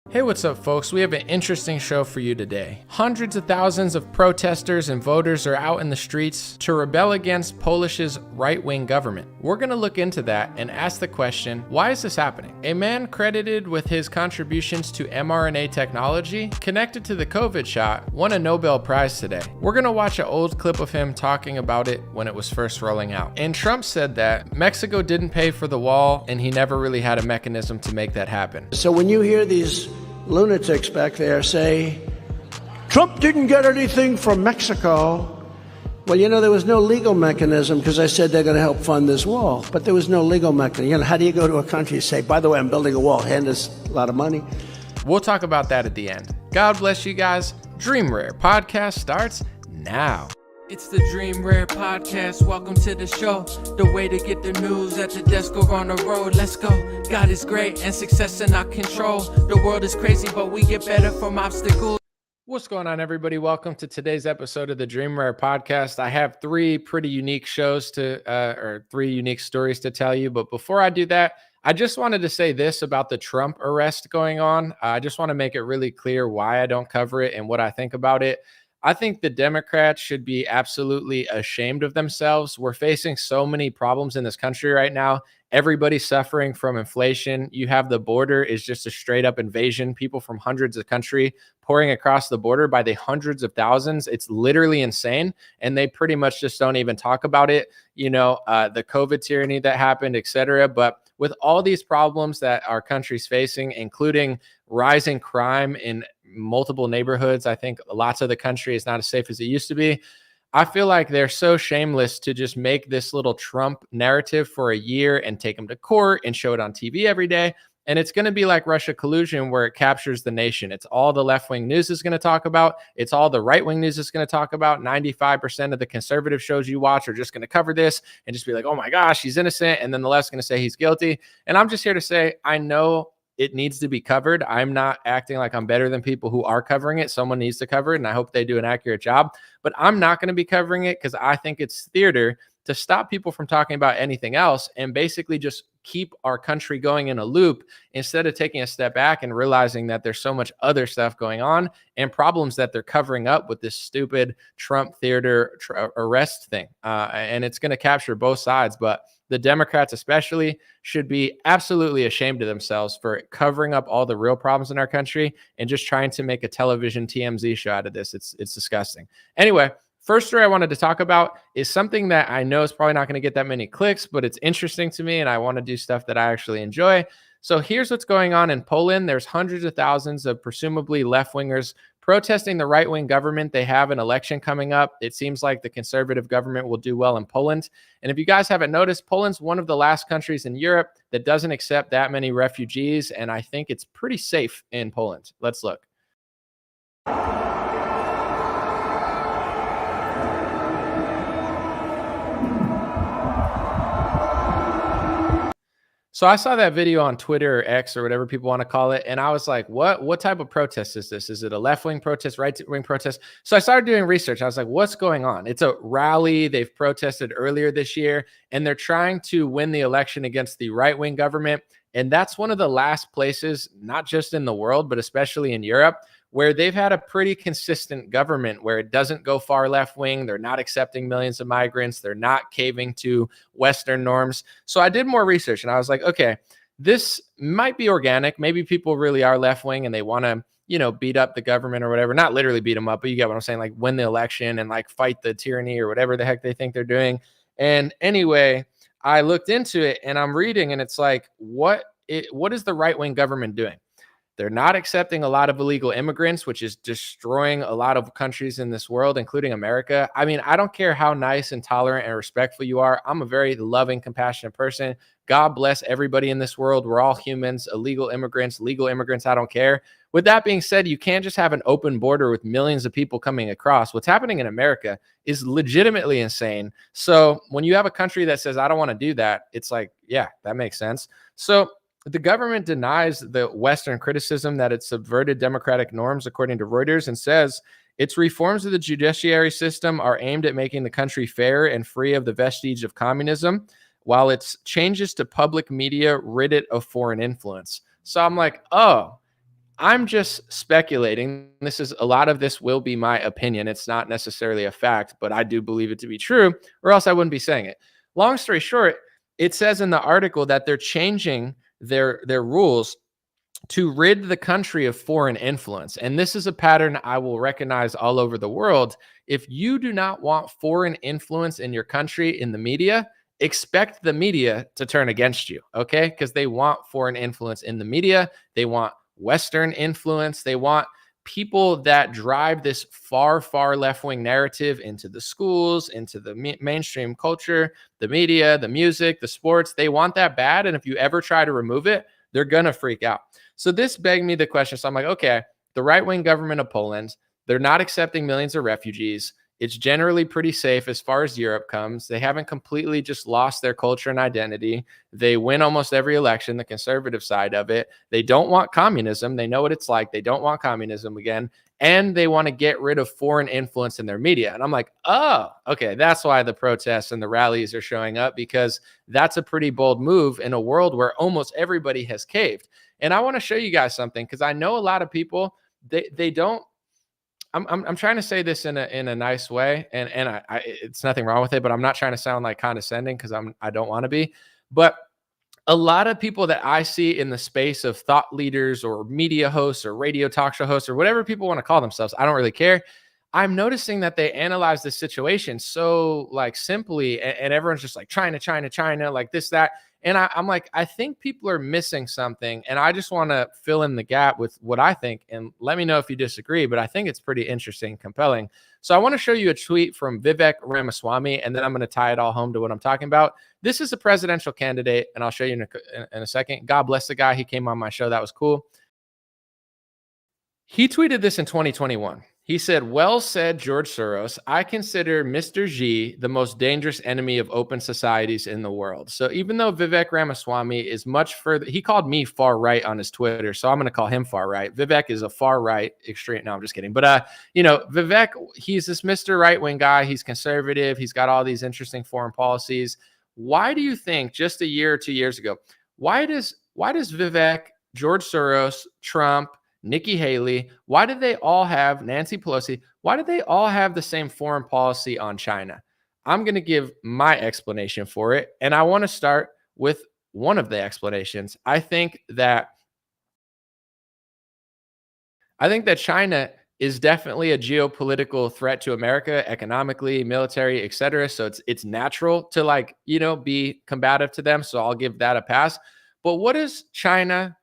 Hey, what's up, folks? We have an interesting show for you today. Hundreds of thousands of protesters and voters are out in the streets to rebel against Polish's right-wing government. We're going to look into that and ask the question, why is this happening? A man credited with his contributions to mRNA technology, connected to the COVID shot, won a Nobel Prize today. We're going to watch an old clip of him talking about it when it was first rolling out. And Trump said that Mexico didn't pay for the wall and he never really had a mechanism to make that happen. So when you hear these lunatics back there say, Trump didn't get anything from Mexico. Well, you know, there was no legal mechanism because I said they're going to help fund this wall, but there was no legal mechanism. You know, how do you go to a country and say, by the way, I'm building a wall, hand us a lot of money? We'll talk about that at the end. God bless you guys. Dream Rare podcast starts now. It's the Dream Rare Podcast. Welcome to the show. The way to get the news at the desk or on the road. Let's go. God is great and success in our control. The world is crazy, but we get better from obstacles. What's going on, everybody? Welcome to today's episode of the Dream Rare Podcast. I have three pretty unique shows three unique stories to tell you. But before I do that, I just wanted to say this about the Trump arrest going on. I just want to make it really clear why I don't cover it and what I think about it. I think the Democrats should be absolutely ashamed of themselves. We're facing so many problems in this country right now. Everybody's suffering from inflation. You have the border is just a straight up invasion. People from hundreds of countries pouring across the border by the hundreds of thousands. It's literally insane. And they pretty much just don't even talk about it. You know, the COVID tyranny that happened, et cetera. But with all these problems that our country's facing, including rising crime in multiple neighborhoods, I think lots of the country is not as safe as it used to be. I feel like they're so shameless to just make this little Trump narrative for a year and take him to court and show it on TV every day. And it's going to be like Russia collusion, where it captures the nation. It's all the left-wing news is going to talk about. It's all the right-wing news is going to talk about. 95% of the conservative shows you watch are just going to cover this and just be like, oh my gosh, he's innocent. And then the left's going to say he's guilty. And I'm just here to say, I know it needs to be covered. I'm not acting like I'm better than people who are covering it. Someone needs to cover it, and I hope they do an accurate job. But I'm not going to be covering it because I think it's theater to stop people from talking about anything else and basically just keep our country going in a loop instead of taking a step back and realizing that there's so much other stuff going on and problems that they're covering up with this stupid Trump theater arrest thing. And it's going to capture both sides. But the Democrats especially should be absolutely ashamed of themselves for covering up all the real problems in our country and just trying to make a television TMZ show out of this. It's disgusting. Anyway, first story I wanted to talk about is something that I know is probably not going to get that many clicks, but it's interesting to me and I want to do stuff that I actually enjoy. So here's what's going on in Poland. There's hundreds of thousands of presumably left-wingers protesting the right-wing government. They have an election coming up. It seems like the conservative government will do well in Poland. And if you guys haven't noticed, Poland's one of the last countries in Europe that doesn't accept that many refugees. And I think it's pretty safe in Poland. Let's look. So I saw that video on Twitter or X or whatever people want to call it. And I was like, what type of protest is this? Is it a left-wing protest, right-wing protest? So I started doing research. I was like, what's going on? It's a rally. They've protested earlier this year, and they're trying to win the election against the right-wing government. And that's one of the last places, not just in the world, but especially in Europe, where they've had a pretty consistent government where it doesn't go far left wing. They're not accepting millions of migrants. They're not caving to Western norms. So I did more research and I was like, okay, this might be organic. Maybe people really are left wing and they want to, you know, beat up the government or whatever. Not literally beat them up, but you get what I'm saying, like win the election and like fight the tyranny or whatever the heck they think they're doing. And anyway, I looked into it and I'm reading and it's like, what is the right wing government doing? They're not accepting a lot of illegal immigrants, which is destroying a lot of countries in this world, including America. I mean, I don't care how nice and tolerant and respectful you are. I'm a very loving, compassionate person. God bless everybody in this world. We're all humans, illegal immigrants, legal immigrants. I don't care. With that being said, you can't just have an open border with millions of people coming across. What's happening in America is legitimately insane. So when you have a country that says, I don't want to do that, it's like, yeah, that makes sense. So the government denies the Western criticism that it subverted democratic norms, according to Reuters, and says its reforms of the judiciary system are aimed at making the country fair and free of the vestige of communism, while its changes to public media rid it of foreign influence. So I'm like, oh, I'm just speculating. A lot of this will be my opinion. It's not necessarily a fact, but I do believe it to be true, or else I wouldn't be saying it. Long story short, it says in the article that they're changing their rules to rid the country of foreign influence. And this is a pattern I will recognize all over the world. If you do not want foreign influence in your country in the media, expect the media to turn against you, okay? Because they want foreign influence in the media. They want Western influence. They want people that drive this far, far left wing narrative into the schools, into the mainstream culture, the media, the music, the sports. They want that bad. And if you ever try to remove it, they're going to freak out. So this begged me the question. So I'm like, okay, the right wing government of Poland, they're not accepting millions of refugees. It's generally pretty safe as far as Europe comes. They haven't completely just lost their culture and identity. They win almost every election, the conservative side of it. They don't want communism. They know what it's like. They don't want communism again. And they want to get rid of foreign influence in their media. And I'm like, oh, okay, that's why the protests and the rallies are showing up, because that's a pretty bold move in a world where almost everybody has caved. And I want to show you guys something, because I know a lot of people, they don't. I'm trying to say this in a nice way, and it's nothing wrong with it, but I'm not trying to sound like condescending, because I don't want to be. But a lot of people that I see in the space of thought leaders or media hosts or radio talk show hosts or whatever people want to call themselves, I don't really care. I'm noticing that they analyze the situation so like simply, and everyone's just like China, China, China, like this, that. And I'm like, I think people are missing something. And I just want to fill in the gap with what I think. And let me know if you disagree, but I think it's pretty interesting, compelling. So I want to show you a tweet from Vivek Ramaswamy, and then I'm going to tie it all home to what I'm talking about. This is a presidential candidate, and I'll show you in a second. God bless the guy. He came on my show. That was cool. He tweeted this in 2021. He said, "Well said, George Soros. I consider Mr. Xi the most dangerous enemy of open societies in the world." So even though Vivek Ramaswamy is much further, he called me far right on his Twitter, so I'm going to call him far right. Vivek is a far right extreme. No, I'm just kidding. But Vivek, he's this Mr. Right wing guy. He's conservative. He's got all these interesting foreign policies. Why do you think just a year or 2 years ago, why does Vivek, George Soros, Trump, Nikki Haley, why did they all have, Nancy Pelosi, why did they all have the same foreign policy on China? I'm going to give my explanation for it. And I want to start with one of the explanations. I think that China is definitely a geopolitical threat to America, economically, military, etc. So it's natural to be combative to them. So I'll give that a pass. But what does China,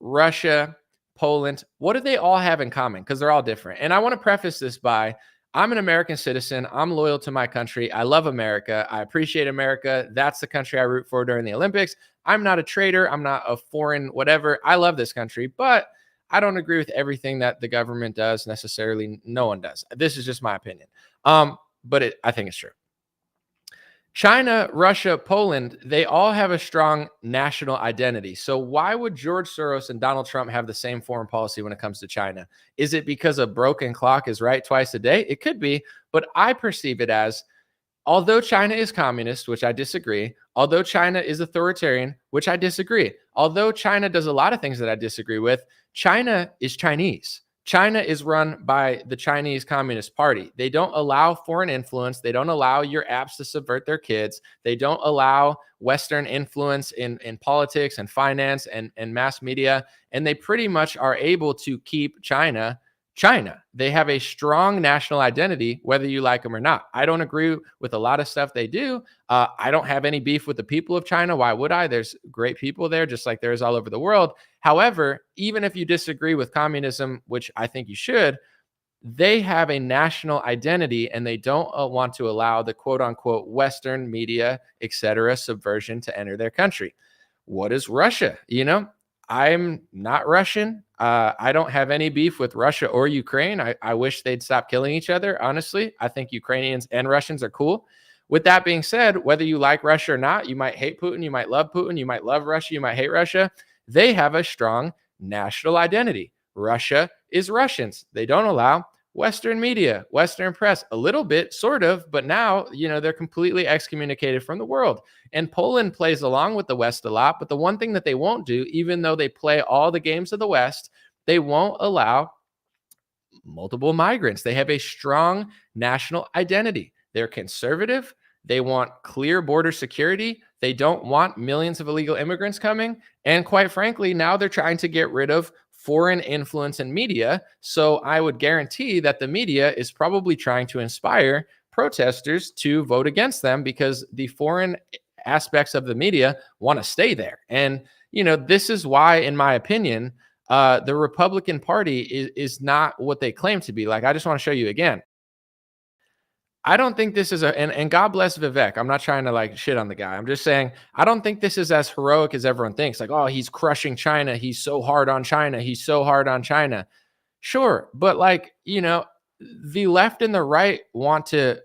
Russia, Poland, what do they all have in common? Because they're all different. And I want to preface this by, I'm an American citizen. I'm loyal to my country. I love America. I appreciate America. That's the country I root for during the Olympics. I'm not a traitor. I'm not a foreign whatever. I love this country, but I don't agree with everything that the government does necessarily. No one does. This is just my opinion. But I think it's true. China, Russia, Poland, they all have a strong national identity. So why would George Soros and Donald Trump have the same foreign policy when it comes to China? Is it because a broken clock is right twice a day? It could be, but I perceive it as, although China is communist, which I disagree, although China is authoritarian, which I disagree, although China does a lot of things that I disagree with, China is Chinese. China is run by the Chinese Communist Party. They don't allow foreign influence. They don't allow your apps to subvert their kids. They don't allow Western influence in politics and finance and mass media. And they pretty much are able to keep China. They have a strong national identity, whether you like them or not. I don't agree with a lot of stuff they do. I don't have any beef with the people of China. Why would I? There's great people there, just like there is all over the world. However, even if you disagree with communism, which I think you should, they have a national identity, and they don't want to allow the quote unquote Western media, etc., subversion to enter their country. What is Russia? I'm not Russian. I don't have any beef with Russia or Ukraine. I wish they'd stop killing each other. Honestly, I think Ukrainians and Russians are cool. With that being said, whether you like Russia or not, you might hate Putin, you might love Putin, you might love Russia, you might hate Russia. They have a strong national identity. Russia is Russians. They don't allow Western media, Western press, a little bit, sort of, but now, they're completely excommunicated from the world. And Poland plays along with the West a lot, but the one thing that they won't do, even though they play all the games of the West, they won't allow multiple migrants. They have a strong national identity. They're conservative. They want clear border security. They don't want millions of illegal immigrants coming. And quite frankly, now they're trying to get rid of foreign influence in media. So I would guarantee that the media is probably trying to inspire protesters to vote against them because the foreign aspects of the media want to stay there. And, this is why, in my opinion, the Republican Party is not what they claim to be. Like, I just want to show you again. I don't think this is and God bless Vivek. I'm not trying to like shit on the guy. I'm just saying, I don't think this is as heroic as everyone thinks. Like, oh, he's crushing China. He's so hard on China. He's so hard on China. Sure. But like, the left and the right want to,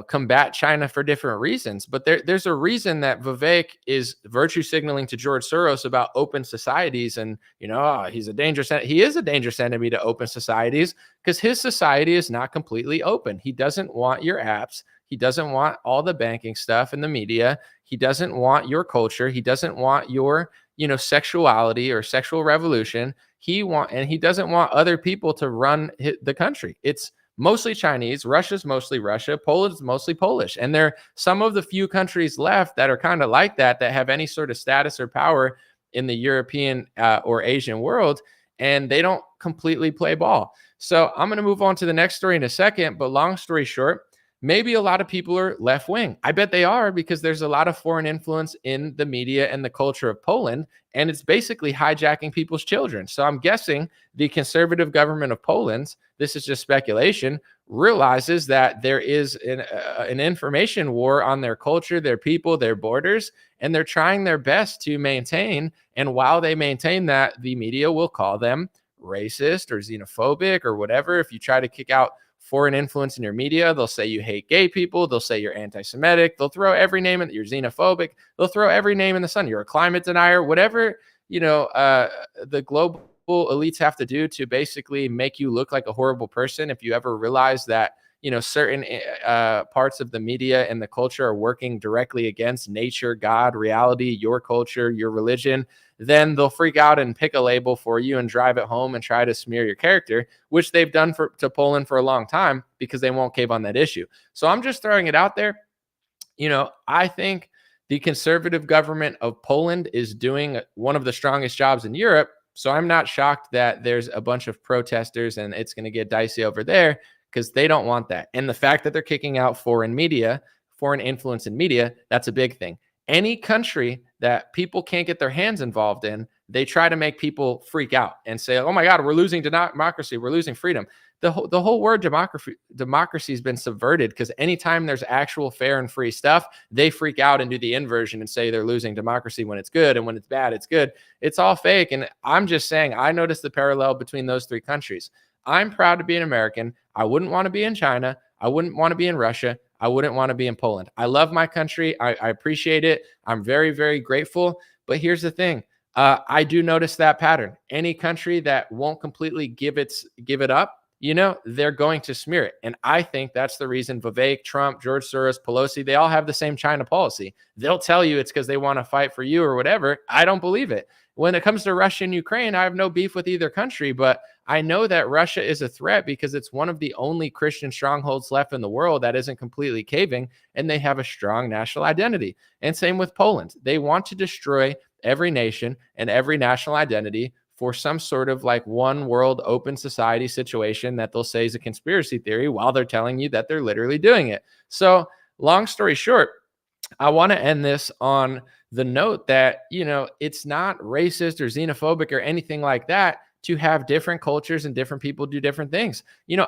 combat China for different reasons. But there's a reason that Vivek is virtue signaling to George Soros about open societies. And, he's a dangerous, he is a dangerous enemy to open societies because his society is not completely open. He doesn't want your apps. He doesn't want all the banking stuff and the media. He doesn't want your culture. He doesn't want your, sexuality or sexual revolution. He doesn't want other people to run the country. It's mostly Chinese. Russia's mostly Russia. Poland's mostly Polish. And there are some of the few countries left that are kind of like that have any sort of status or power in the European or Asian world. And they don't completely play ball. So I'm going to move on to the next story in a second. But long story short, maybe a lot of people are left wing. I bet they are because there's a lot of foreign influence in the media and the culture of Poland. And it's basically hijacking people's children. So I'm guessing the conservative government of Poland, this is just speculation, realizes that there is an information war on their culture, their people, their borders, and they're trying their best to maintain. And while they maintain that, the media will call them racist or xenophobic or whatever. If you try to kick out foreign influence in your media, they'll say you hate gay people. They'll say you're anti-Semitic. They'll throw every name in, you're xenophobic. They'll throw every name in the sun. You're a climate denier, whatever, the global elites have to do to basically make you look like a horrible person. If you ever realize that, certain parts of the media and the culture are working directly against nature, God, reality, your culture, your religion, then they'll freak out and pick a label for you and drive it home and try to smear your character, which they've done to Poland for a long time because they won't cave on that issue. So I'm just throwing it out there. I think the conservative government of Poland is doing one of the strongest jobs in Europe. So I'm not shocked that there's a bunch of protesters and it's going to get dicey over there because they don't want that. And the fact that they're kicking out foreign influence in media, that's a big thing. Any country that people can't get their hands involved in, they try to make people freak out and say, oh my God, we're losing democracy. We're losing freedom. The whole word democracy has been subverted because anytime there's actual fair and free stuff, they freak out and do the inversion and say they're losing democracy when it's good. And when it's bad, it's good. It's all fake. And I'm just saying, I noticed the parallel between those three countries. I'm proud to be an American. I wouldn't want to be in China. I wouldn't want to be in Russia. I wouldn't want to be in Poland. I love my country. I appreciate it. I'm very, very grateful. But here's the thing. I do notice that pattern. Any country that won't completely give it up, they're going to smear it. And I think that's the reason Vivek, Trump, George Soros, Pelosi, they all have the same China policy. They'll tell you it's because they want to fight for you or whatever. I don't believe it. When it comes to Russia and Ukraine, I have no beef with either country, but I know that Russia is a threat because it's one of the only Christian strongholds left in the world that isn't completely caving, and they have a strong national identity. And same with Poland. They want to destroy every nation and every national identity for some sort of like one world open society situation that they'll say is a conspiracy theory while they're telling you that they're literally doing it. So long story short, I want to end this on the note that, it's not racist or xenophobic or anything like that to have different cultures and different people do different things.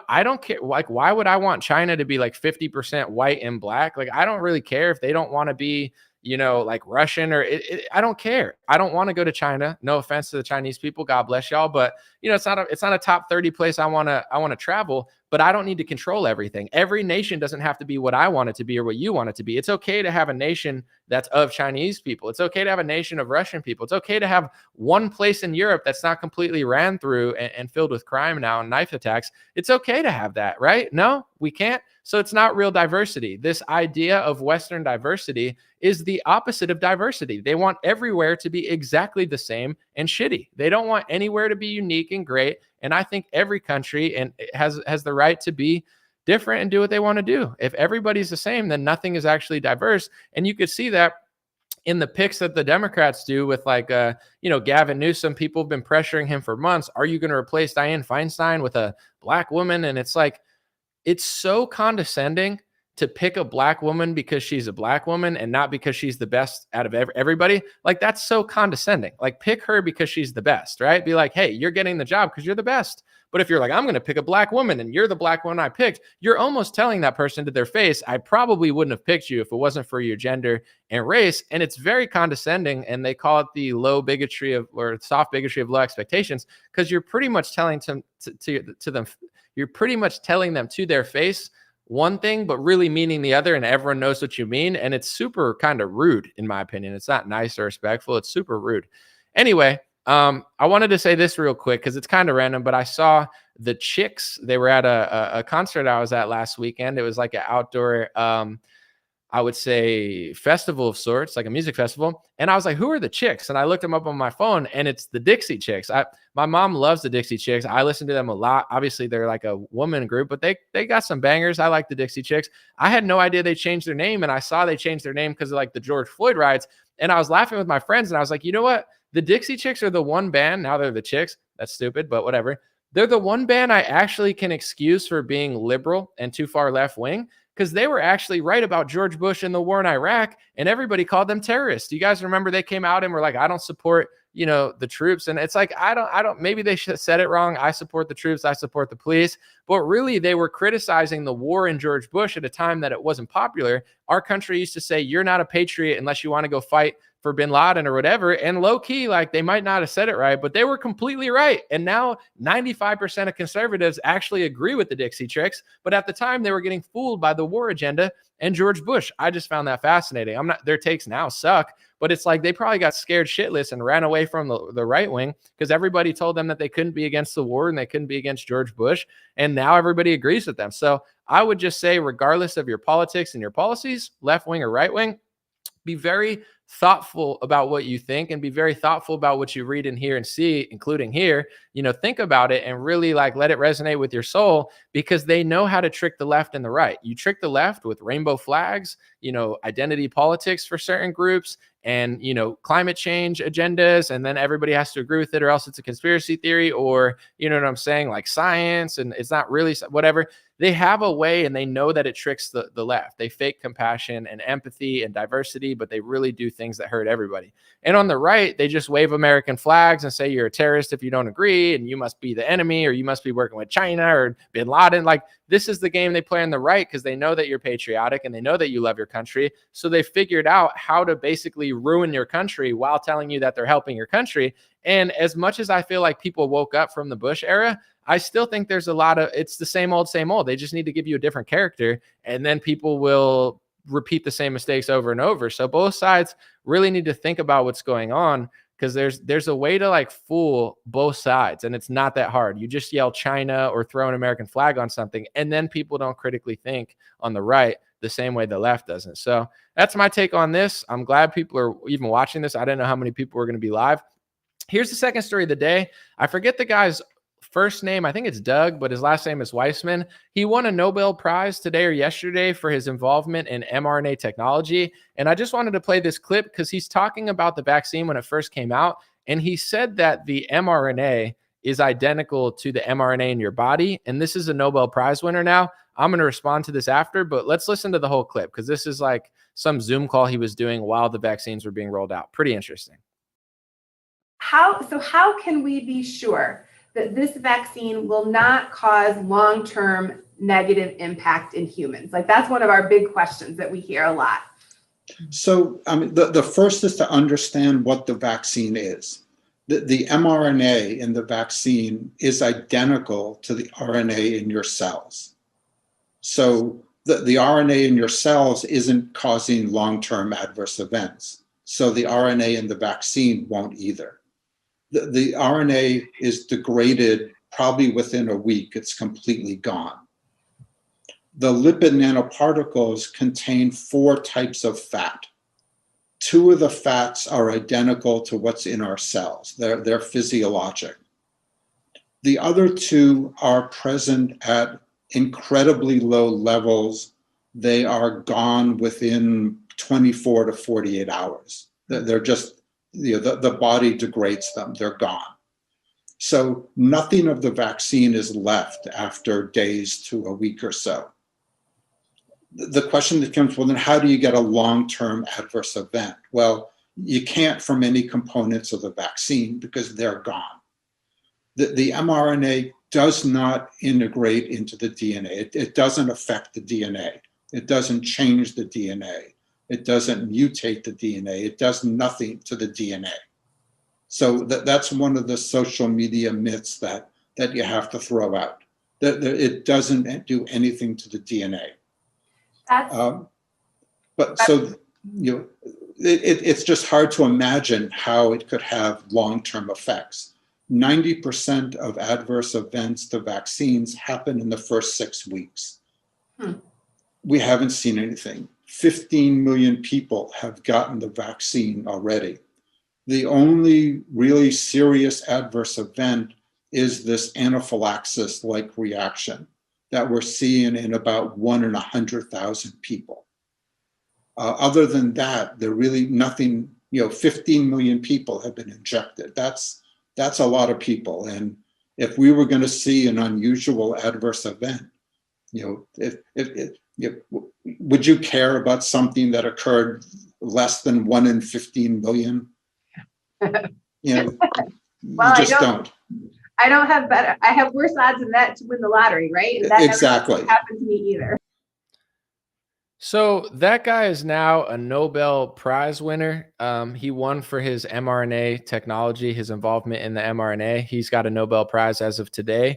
I don't care. Like, why would I want China to be like 50% white and black? Like, I don't really care if they don't want to be, like Russian or I don't care. I don't want to go to China. No offense to the Chinese people. God bless y'all. But it's not a top 30 place I want to travel, but I don't need to control everything. Every nation doesn't have to be what I want it to be or what you want it to be. It's okay to have a nation that's of Chinese people. It's okay to have a nation of Russian people. It's okay to have one place in Europe that's not completely ran through and filled with crime now and knife attacks. It's okay to have that, right? No, we can't. So it's not real diversity. This idea of Western diversity is the opposite of diversity. They want everywhere to be exactly the same and shitty. They don't want anywhere to be unique and great. And I think every country has the right to be different and do what they want to do. If everybody's the same, then nothing is actually diverse. And you could see that in the picks that the Democrats do with Gavin Newsom. People have been pressuring him for months. Are you going to replace Dianne Feinstein with a black woman? And it's like, it's so condescending to pick a black woman because she's a black woman and not because she's the best out of everybody. Like, that's so condescending. Like, pick her because she's the best, right? Be like, hey, you're getting the job because you're the best. But if you're like, I'm going to pick a black woman and you're the black one I picked, you're almost telling that person to their face, I probably wouldn't have picked you if it wasn't for your gender and race. And it's very condescending. And they call it the low bigotry or soft bigotry of low expectations, because you're pretty much telling to them, you're pretty much telling them to their face one thing, but really meaning the other, and everyone knows what you mean. And it's super kind of rude, in my opinion. It's not nice or respectful. It's super rude. Anyway, I wanted to say this real quick because it's kind of random, but I saw the Chicks. They were at a concert I was at last weekend. It was like an outdoor, I would say, festival of sorts, like a music festival. And I was like, who are the Chicks? And I looked them up on my phone, and it's the Dixie Chicks. My mom loves the Dixie Chicks. I listen to them a lot. Obviously, they're like a woman group, but they got some bangers. I like the Dixie Chicks. I had no idea they changed their name, and I saw they changed their name because of like the George Floyd riots. And I was laughing with my friends, and I was like, you know what? The Dixie Chicks are the one band. Now they're the Chicks. That's stupid, but whatever. They're the one band I actually can excuse for being liberal and too far left wing, because they were actually right about George Bush and the war in Iraq, and everybody called them terrorists. You guys remember they came out and were like, I don't support, the troops. And it's like, I don't, maybe they should have said it wrong. I support the troops. I support the police. But really, they were criticizing the war in George Bush at a time that it wasn't popular. Our country used to say, you're not a patriot unless you want to go fight for bin Laden or whatever. And low key, like, they might not have said it right, but they were completely right. And now 95% of conservatives actually agree with the Dixie Chicks. But at the time, they were getting fooled by the war agenda and George Bush. I just found that fascinating. Their takes now suck, but it's like they probably got scared shitless and ran away from the right wing because everybody told them that they couldn't be against the war and they couldn't be against George Bush. And now everybody agrees with them. So I would just say, regardless of your politics and your policies, left wing or right wing, be very thoughtful about what you think and be very thoughtful about what you read and hear and see, including here. Think about it and really let it resonate with your soul, because they know how to trick the left and the right. You trick the left with rainbow flags, identity politics for certain groups, and climate change agendas, and then everybody has to agree with it or else it's a conspiracy theory, or what I'm saying, like science, and it's not really whatever. They have a way, and they know that it tricks the left. They fake compassion and empathy and diversity, but they really do things that hurt everybody. And on the right, they just wave American flags and say you're a terrorist if you don't agree, and you must be the enemy, or you must be working with China or bin Laden. Like, this is the game they play on the right, because they know that you're patriotic and they know that you love your country. So they figured out how to basically ruin your country while telling you that they're helping your country. And as much as I feel like people woke up from the Bush era, I still think there's a lot of, it's the same old, same old. They just need to give you a different character, and then people will repeat the same mistakes over and over. So both sides really need to think about what's going on, because there's a way to fool both sides, and it's not that hard. You just yell China or throw an American flag on something, and then people don't critically think on the right the same way the left doesn't. So that's my take on this. I'm glad people are even watching this. I didn't know how many people were going to be live. Here's the second story of the day. I forget the guy's first name. I think it's Doug, but his last name is Weissman. He won a Nobel Prize today or yesterday for his involvement in mRNA technology. And I just wanted to play this clip because he's talking about the vaccine when it first came out. And he said that the mRNA is identical to the mRNA in your body. And this is a Nobel Prize winner now. I'm going to respond to this after, but let's listen to the whole clip, because this is like some Zoom call he was doing while the vaccines were being rolled out. Pretty interesting. How can we be sure that this vaccine will not cause long-term negative impact in humans? Like, that's one of our big questions that we hear a lot. So, the first is to understand what the vaccine is. The mRNA in the vaccine is identical to the RNA in your cells. So the RNA in your cells isn't causing long-term adverse events. So the RNA in the vaccine won't either. The RNA is degraded probably within a week. It's completely gone. the lipid nanoparticles contain 4 types of fat. 2 of the fats are identical to what's in our cells. They're physiologic. The other 2 are present at incredibly low levels. They are gone within 24 to 48 hours. They're just, the body degrades them, they're gone. So nothing of the vaccine is left after days to a week or so. The question that comes, well, then how do you get a long-term adverse event? Well, you can't from any components of the vaccine because they're gone. The mRNA does not integrate into the DNA. It doesn't affect the DNA. It doesn't change the DNA. It doesn't mutate the DNA. It does nothing to the DNA. So that's one of the social media myths that you have to throw out. That it doesn't do anything to the DNA. It's just hard to imagine how it could have long-term effects. 90% of adverse events to vaccines happen in the first 6 weeks. We haven't seen anything. 15 million people have gotten the vaccine already. The only really serious adverse event is this anaphylaxis-like reaction that we're seeing in about 1 in 100,000 people. Other than that, there really nothing, 15 million people have been injected. That's a lot of people. And if we were going to see an unusual adverse event, would you care about something that occurred less than 1 in 15 million? You just don't. I don't have better. I have worse odds than that to win the lottery, right? And that exactly never happened to me either. So that guy is now a Nobel Prize winner. He won for his mRNA technology, his involvement in the mRNA. He's got a Nobel Prize as of today.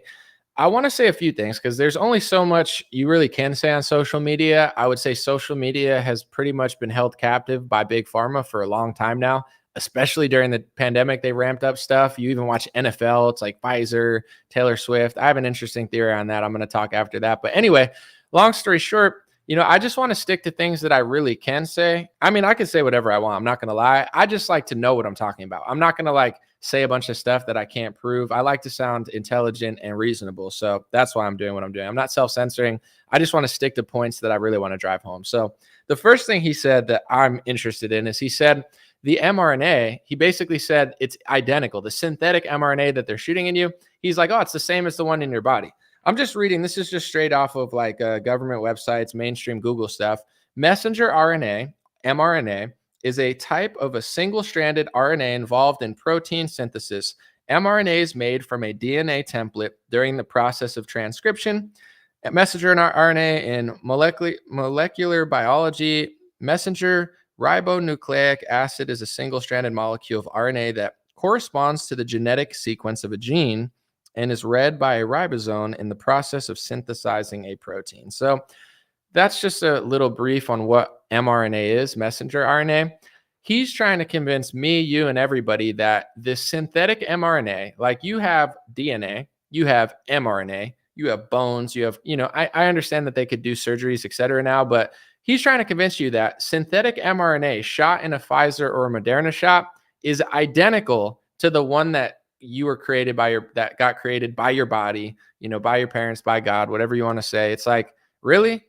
I want to say a few things because there's only so much you really can say on social media. I would say social media has pretty much been held captive by big pharma for a long time now, especially during the pandemic. They ramped up stuff. You even watch NFL. It's like Pfizer, Taylor Swift. I have an interesting theory on that. I'm going to talk after that. But anyway, long story short, I just want to stick to things that I really can say. I mean, I can say whatever I want. I'm not going to lie. I just like to know what I'm talking about. I'm not going to say a bunch of stuff that I can't prove. I like to sound intelligent and reasonable. So that's why I'm doing what I'm doing. I'm not self-censoring. I just want to stick to points that I really want to drive home. So the first thing he said that I'm interested in is he said the mRNA, he basically said it's identical. The synthetic mRNA that they're shooting in you, he's like, oh, it's the same as the one in your body. I'm just reading. This is just straight off of government websites, mainstream Google stuff. Messenger RNA, mRNA, is a type of a single-stranded RNA involved in protein synthesis. mRNA is made from a DNA template during the process of transcription. Messenger RNA in molecular biology, messenger ribonucleic acid is a single-stranded molecule of RNA that corresponds to the genetic sequence of a gene and is read by a ribosome in the process of synthesizing a protein. So that's just a little brief on what mRNA is, messenger RNA. He's trying to convince me, you, and everybody that this synthetic mRNA, like you have DNA, you have mRNA, you have bones, you have, I understand that they could do surgeries, et cetera now, but he's trying to convince you that synthetic mRNA shot in a Pfizer or a Moderna shot is identical to the one that you were created that got created by your body, by your parents, by God, whatever you want to say. It's like, really?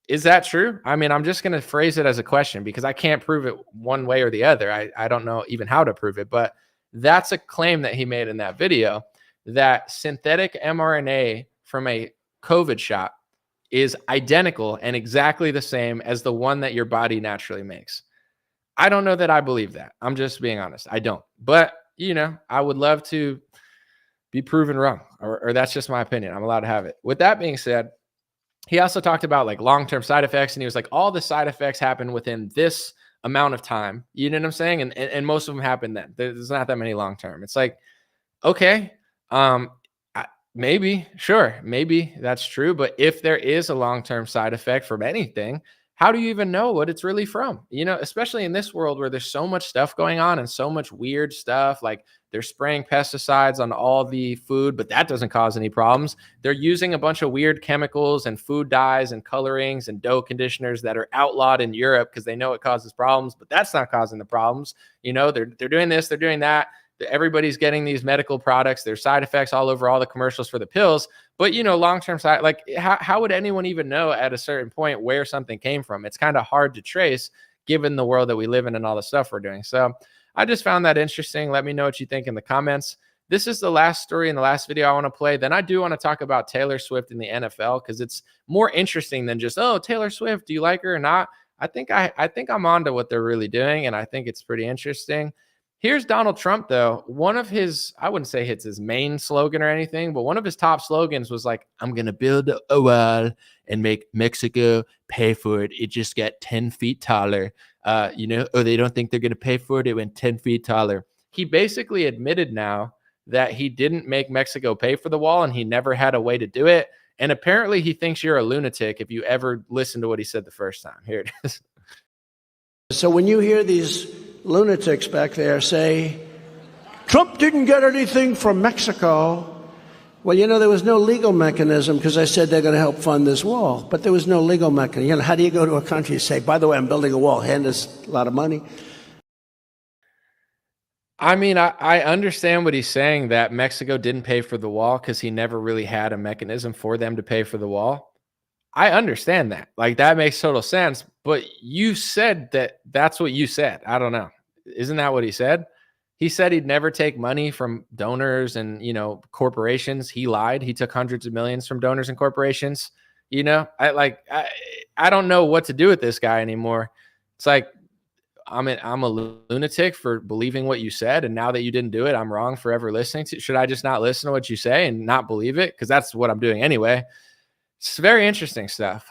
Is that true? I mean, I'm just going to phrase it as a question because I can't prove it one way or the other. I don't know even how to prove it, but that's a claim that he made in that video, that synthetic mRNA from a COVID shot is identical and exactly the same as the one that your body naturally makes. I don't know that I believe that. I'm just being honest. I don't. But I would love to be proven wrong, or that's just my opinion. I'm allowed to have it. With that being said, he also talked about long-term side effects, and he was like, all the side effects happen within this amount of time. You know what I'm saying? And most of them happen then. There's not that many long-term. It's like, okay, maybe, sure, maybe that's true. But if there is a long-term side effect from anything, how do you even know what it's really from? You know, especially in this world where there's so much stuff going on and so much weird stuff. Like they're spraying pesticides on all the food, but that doesn't cause any problems. They're using a bunch of weird chemicals and food dyes and colorings and dough conditioners that are outlawed in Europe because they know it causes problems, but that's not causing the problems. You know, they're doing this, they're doing that. Everybody's getting these medical products. There's side effects all over all the commercials for the pills. But, you know, long-term side, like how would anyone even know at a certain point where something came from? It's kind of hard to trace given the world that we live in and all the stuff we're doing. So I just found that interesting. Let me know what you think in the comments. This is the last story in the last video I want to play. Then I do want to talk about Taylor Swift in the NFL because it's more interesting than just, oh, Taylor Swift, do you like her or not? I think I'm on to what they're really doing, and I think it's pretty interesting. Here's Donald Trump, though. One of his, I wouldn't say it's his main slogan or anything, but one of his top slogans was like, I'm going to build a wall and make Mexico pay for it. It just got 10 feet taller. You know, or they don't think they're going to pay for it. It went 10 feet taller. He basically admitted now that he didn't make Mexico pay for the wall and he never had a way to do it. And apparently he thinks you're a lunatic if you ever listen to what he said the first time. Here it is. So when you hear these lunatics back there say, Trump didn't get anything from Mexico, well, you know, there was no legal mechanism because I said they're going to help fund this wall, but there was no legal mechanism. You know, how do you go to a country and say, by the way, I'm building a wall, hand us a lot of money? I mean, I understand what he's saying, that Mexico didn't pay for the wall because he never really had a mechanism for them to pay for the wall. I understand that. Like, that makes total sense. But you said that that's what you said. I don't know. Isn't that what he said? He said he'd never take money from donors and, you know, corporations. He lied. He took hundreds of millions from donors and corporations. You know, I don't know what to do with this guy anymore. It's like, I'm a lunatic for believing what you said. And now that you didn't do it, I'm wrong for ever listening to. Should I just not listen to what you say and not believe it? Because that's what I'm doing anyway. It's very interesting stuff.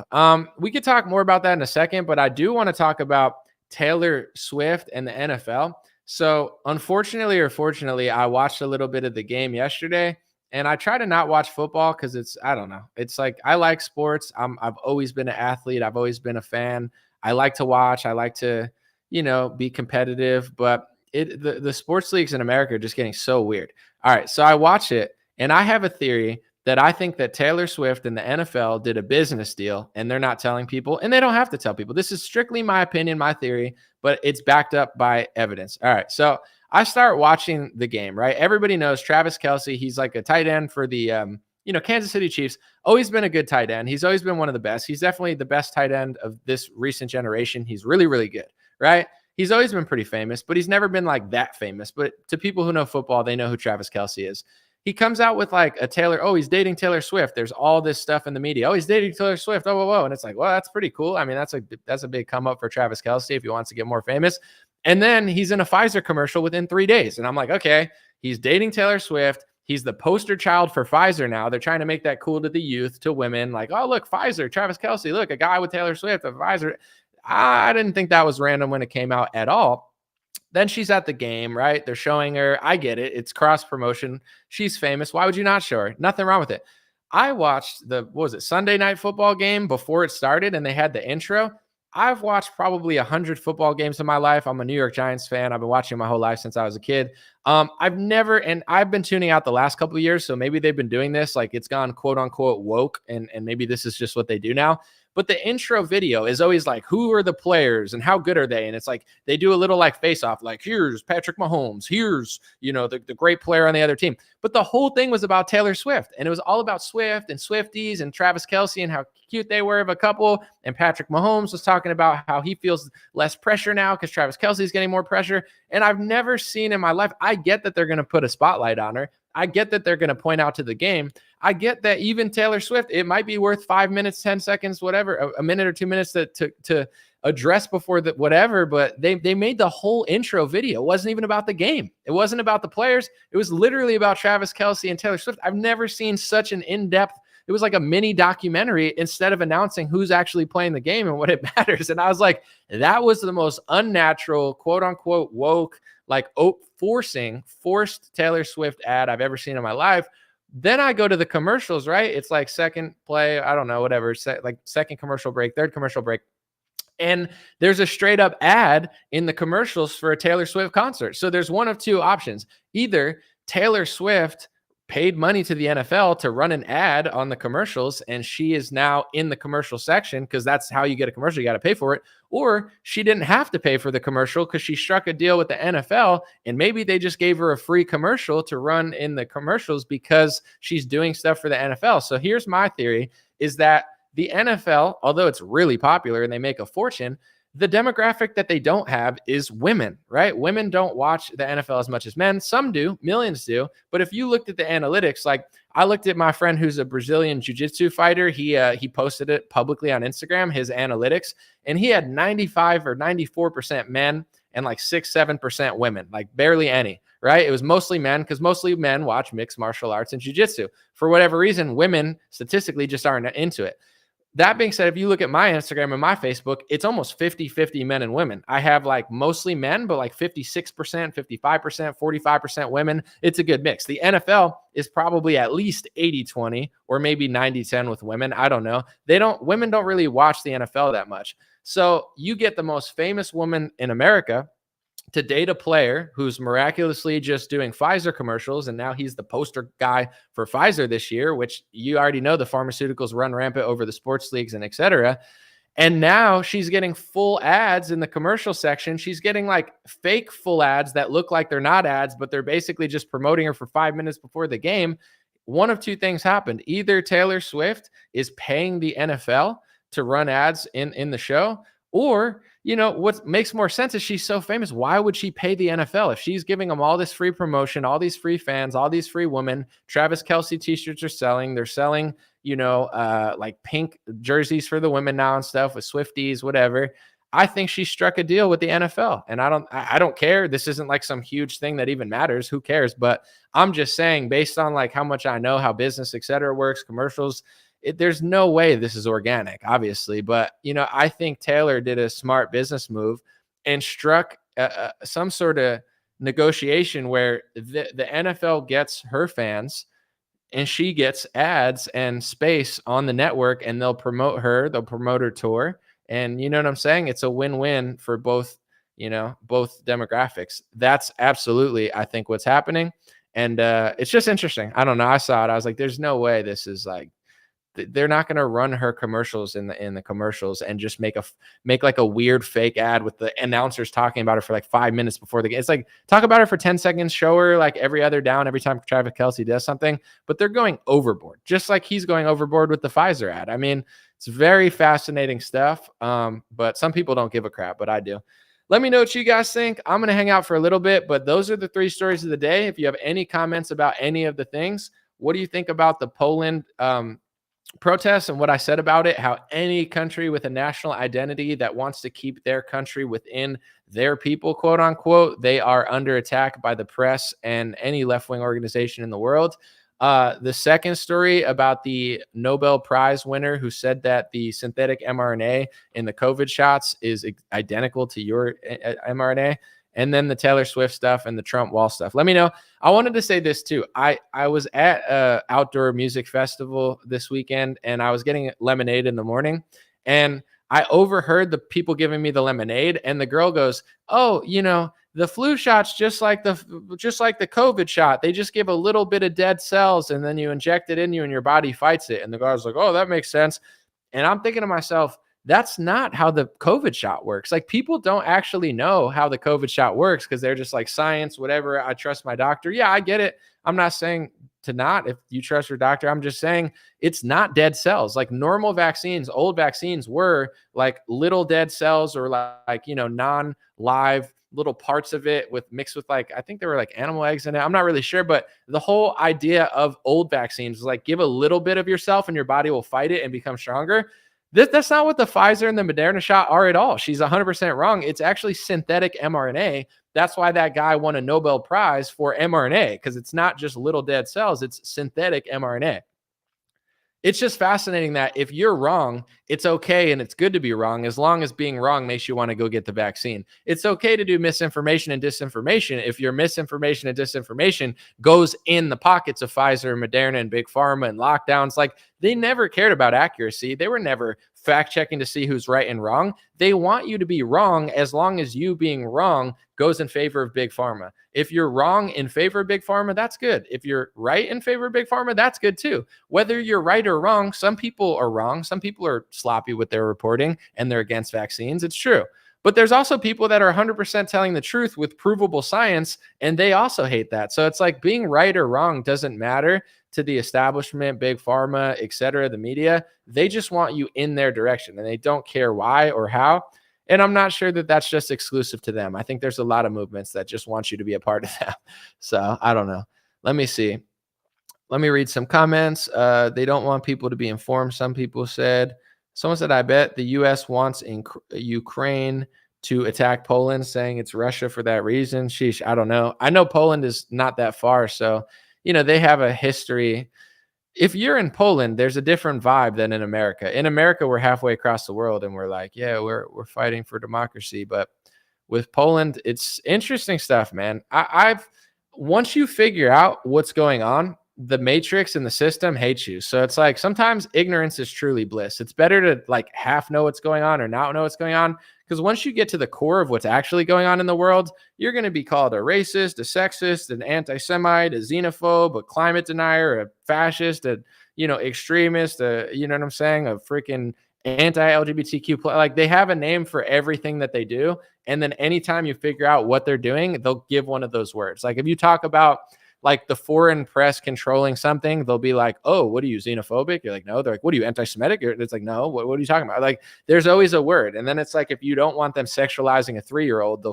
We could talk more about that in a second, but I do want to talk about Taylor Swift and the NFL. So unfortunately or fortunately, I watched a little bit of the game yesterday, and I try to not watch football because I don't know. It's like, I like sports. I've always been an athlete. I've always been a fan. I like to watch. I like to, you know, be competitive, but the sports leagues in America are just getting so weird. All right. So I watch it, and I have a theory that I think that Taylor Swift and the NFL did a business deal, and they're not telling people, and they don't have to tell people. This is strictly my opinion, my theory, but it's backed up by evidence. All right. So I start watching the game, right? Everybody knows Travis Kelce. He's like a tight end for the, Kansas City Chiefs. Always been a good tight end. He's always been one of the best. He's definitely the best tight end of this recent generation. He's really, really good, right? He's always been pretty famous, but he's never been like that famous. But to people who know football, they know who Travis Kelce is. He comes out with like a Taylor. Oh, he's dating Taylor Swift. There's all this stuff in the media. Oh, he's dating Taylor Swift. Oh, whoa. And it's like, well, that's pretty cool. I mean, that's a big come up for Travis Kelce if he wants to get more famous. And then he's in a Pfizer commercial within 3 days. And I'm like, okay, he's dating Taylor Swift. He's the poster child for Pfizer now. They're trying to make that cool to the youth, to women. Like, oh, look, Pfizer, Travis Kelce. Look, a guy with Taylor Swift, a Pfizer. I didn't think that was random when it came out at all. Then she's at the game, right? They're showing her. I get it. It's cross promotion. She's famous. Why would you not show her? Nothing wrong with it. I watched Sunday night football game before it started, and they had the intro. I've watched probably 100 football games in my life. I'm a New York Giants fan. I've been watching my whole life since I was a kid. I've been tuning out the last couple of years, so maybe they've been doing this. Like, it's gone quote unquote woke, and maybe this is just what they do now. But the intro video is always like, who are the players and how good are they? And it's like, they do a little like face off, like, here's Patrick Mahomes, here's, the great player on the other team. But the whole thing was about Taylor Swift. And it was all about Swift and Swifties and Travis Kelce and how cute they were of a couple. And Patrick Mahomes was talking about how he feels less pressure now because Travis Kelce is getting more pressure. And I've never seen in my life, I get that they're going to put a spotlight on her. I get that they're going to point out to the game. I get that even Taylor Swift, it might be worth 5 minutes, 10 seconds, whatever, a minute or 2 minutes to address before the whatever, but they made the whole intro video. It wasn't even about the game. It wasn't about the players. It was literally about Travis Kelce and Taylor Swift. I've never seen such an in-depth, it was like a mini documentary instead of announcing who's actually playing the game and what it matters. And I was like, that was the most unnatural, quote unquote, woke, like forced Taylor Swift ad I've ever seen in my life. Then I go to the commercials, right? It's like second play, I don't know, whatever, like second commercial break, third commercial break. And there's a straight up ad in the commercials for a Taylor Swift concert. So there's one of two options. Either Taylor Swift paid money to the NFL to run an ad on the commercials, and she is now in the commercial section because that's how you get a commercial. You got to pay for it. Or she didn't have to pay for the commercial because she struck a deal with the NFL, and maybe they just gave her a free commercial to run in the commercials because she's doing stuff for the NFL. So here's my theory is that the NFL, although it's really popular and they make a fortune, the demographic that they don't have is women, right? Women don't watch the NFL as much as men. Some do, millions do. But if you looked at the analytics, like I looked at my friend who's a Brazilian jiu-jitsu fighter. He posted it publicly on Instagram, his analytics, and he had 95 or 94% men and like 6-7% women, like barely any, right? It was mostly men because mostly men watch mixed martial arts and jiu-jitsu. For whatever reason, women statistically just aren't into it. That being said, if you look at my Instagram and my Facebook, it's almost 50-50 men and women. I have like mostly men, but like 56%, 55%, 45% women. It's a good mix. The NFL is probably at least 80-20 or maybe 90-10 with women. I don't know. Women don't really watch the NFL that much. So you get the most famous woman in America to date a player who's miraculously just doing Pfizer commercials. And now he's the poster guy for Pfizer this year, which you already know the pharmaceuticals run rampant over the sports leagues and et cetera. And now she's getting full ads in the commercial section. She's getting like fake full ads that look like they're not ads, but they're basically just promoting her for 5 minutes before the game. One of two things happened. Either Taylor Swift is paying the NFL to run ads in the show, or, you know, what makes more sense is she's so famous. Why would she pay the NFL? If she's giving them all this free promotion, all these free fans, all these free women, Travis Kelce t-shirts are selling. They're selling, you know, like pink jerseys for the women now and stuff with Swifties, whatever. I think she struck a deal with the NFL, and I don't care. This isn't like some huge thing that even matters. Who cares? But I'm just saying, based on like how much I know how business, et cetera, works, commercials, there's no way this is organic, obviously. But, you know, I think Taylor did a smart business and struck some sort of negotiation where the NFL gets her fans and she gets ads and space on the network, and they'll promote her tour. And you know what I'm saying? It's a win-win for both, you know, both demographics. That's absolutely, I think, what's happening. And it's just interesting. I don't know. I saw it. I was like, there's no way this is like, they're not going to run her commercials in the commercials and just make like a weird fake ad with the announcers talking about her for like 5 minutes before the game. It's like, talk about her for 10 seconds, show her like every other down, every time Travis Kelce does something, but they're going overboard, just like he's going overboard with the Pfizer ad. I mean, it's very fascinating stuff. But some people don't give a crap, but I do. Let me know what you guys think. I'm going to hang out for a little bit, but those are the 3 stories of the day. If you have any comments about any of the things, what do you think about the Poland, protests and what I said about it, how any country with a national identity that wants to keep their country within their people, quote unquote, they are under attack by the press and any left-wing organization in the world. The second story about the Nobel Prize winner who said that the synthetic mRNA in the COVID shots is identical to your mRNA. And then the Taylor Swift stuff and the Trump wall stuff. Let me know. I wanted to say this too. I was at an outdoor music festival this weekend, and I was getting lemonade in the morning, and I overheard the people giving me the lemonade, and the girl goes, "Oh, you know, the flu shot's just like the COVID shot. They just give a little bit of dead cells, and then you inject it in you, and your body fights it." And the guy was like, "Oh, that makes sense." And I'm thinking to myself, that's not how the COVID shot works. Like, people don't actually know how the COVID shot works because they're just like, science, whatever. I trust my doctor. Yeah, I get it. I'm not saying to not, if you trust your doctor. I'm just saying it's not dead cells. Like normal vaccines, old vaccines were like little dead cells or like, you know, non-live little parts of it mixed with like, I think there were like animal eggs in it. I'm not really sure, but the whole idea of old vaccines is like, give a little bit of yourself and your body will fight it and become stronger. That's not what the Pfizer and the Moderna shot are at all. She's 100% wrong. It's actually synthetic mRNA. That's why that guy won a Nobel Prize for mRNA, because it's not just little dead cells. It's synthetic mRNA. It's just fascinating that if you're wrong, it's okay and it's good to be wrong as long as being wrong makes you want to go get the vaccine. It's okay to do misinformation and disinformation if your misinformation and disinformation goes in the pockets of Pfizer, Moderna, and Big Pharma and lockdowns. Like, They never cared about accuracy. They were never fact checking to see who's right and wrong. They want you to be wrong as long as you being wrong goes in favor of big pharma. If you're wrong in favor of big pharma, that's good. If you're right in favor of big pharma, that's good too. Whether you're right or wrong, some people are wrong. Some people are sloppy with their reporting and they're against vaccines. It's true. But there's also people that are 100% telling the truth with provable science, and they also hate that. So it's like being right or wrong doesn't matter to the establishment, big pharma, et cetera, the media. They just want you in their direction, and they don't care why or how. And I'm not sure that that's just exclusive to them. I think there's a lot of movements that just want you to be a part of that. So I don't know. Let me see. Let me read some comments. They don't want people to be informed. Some people said, someone said, I bet the U.S. wants Ukraine to attack Poland, saying it's Russia for that reason. Sheesh, I don't know. I know Poland is not that far. So, they have a history. If you're in Poland, there's a different vibe than in America. In America, we're halfway across the world and we're like, yeah, we're fighting for democracy. But with Poland, it's interesting stuff, man. I've once you figure out what's going on, the matrix and the system hates you. So it's like sometimes ignorance is truly bliss. It's better to like half know what's going on or not know what's going on. Because once you get to the core of what's actually going on in the world, you're going to be called a racist, a sexist, an anti-Semite, a xenophobe, a climate denier, a fascist, a extremist, you know what I'm saying, a freaking anti-LGBTQ. Like they have a name for everything that they do. And then anytime you figure out what they're doing, they'll give one of those words. Like if you talk about like the foreign press controlling something, they'll be like, oh, what are you, xenophobic? You're like, no. They're like, what are you, anti-Semitic? It's like, no, what are you talking about? Like, there's always a word. And then it's like, if you don't want them sexualizing a 3-year-old,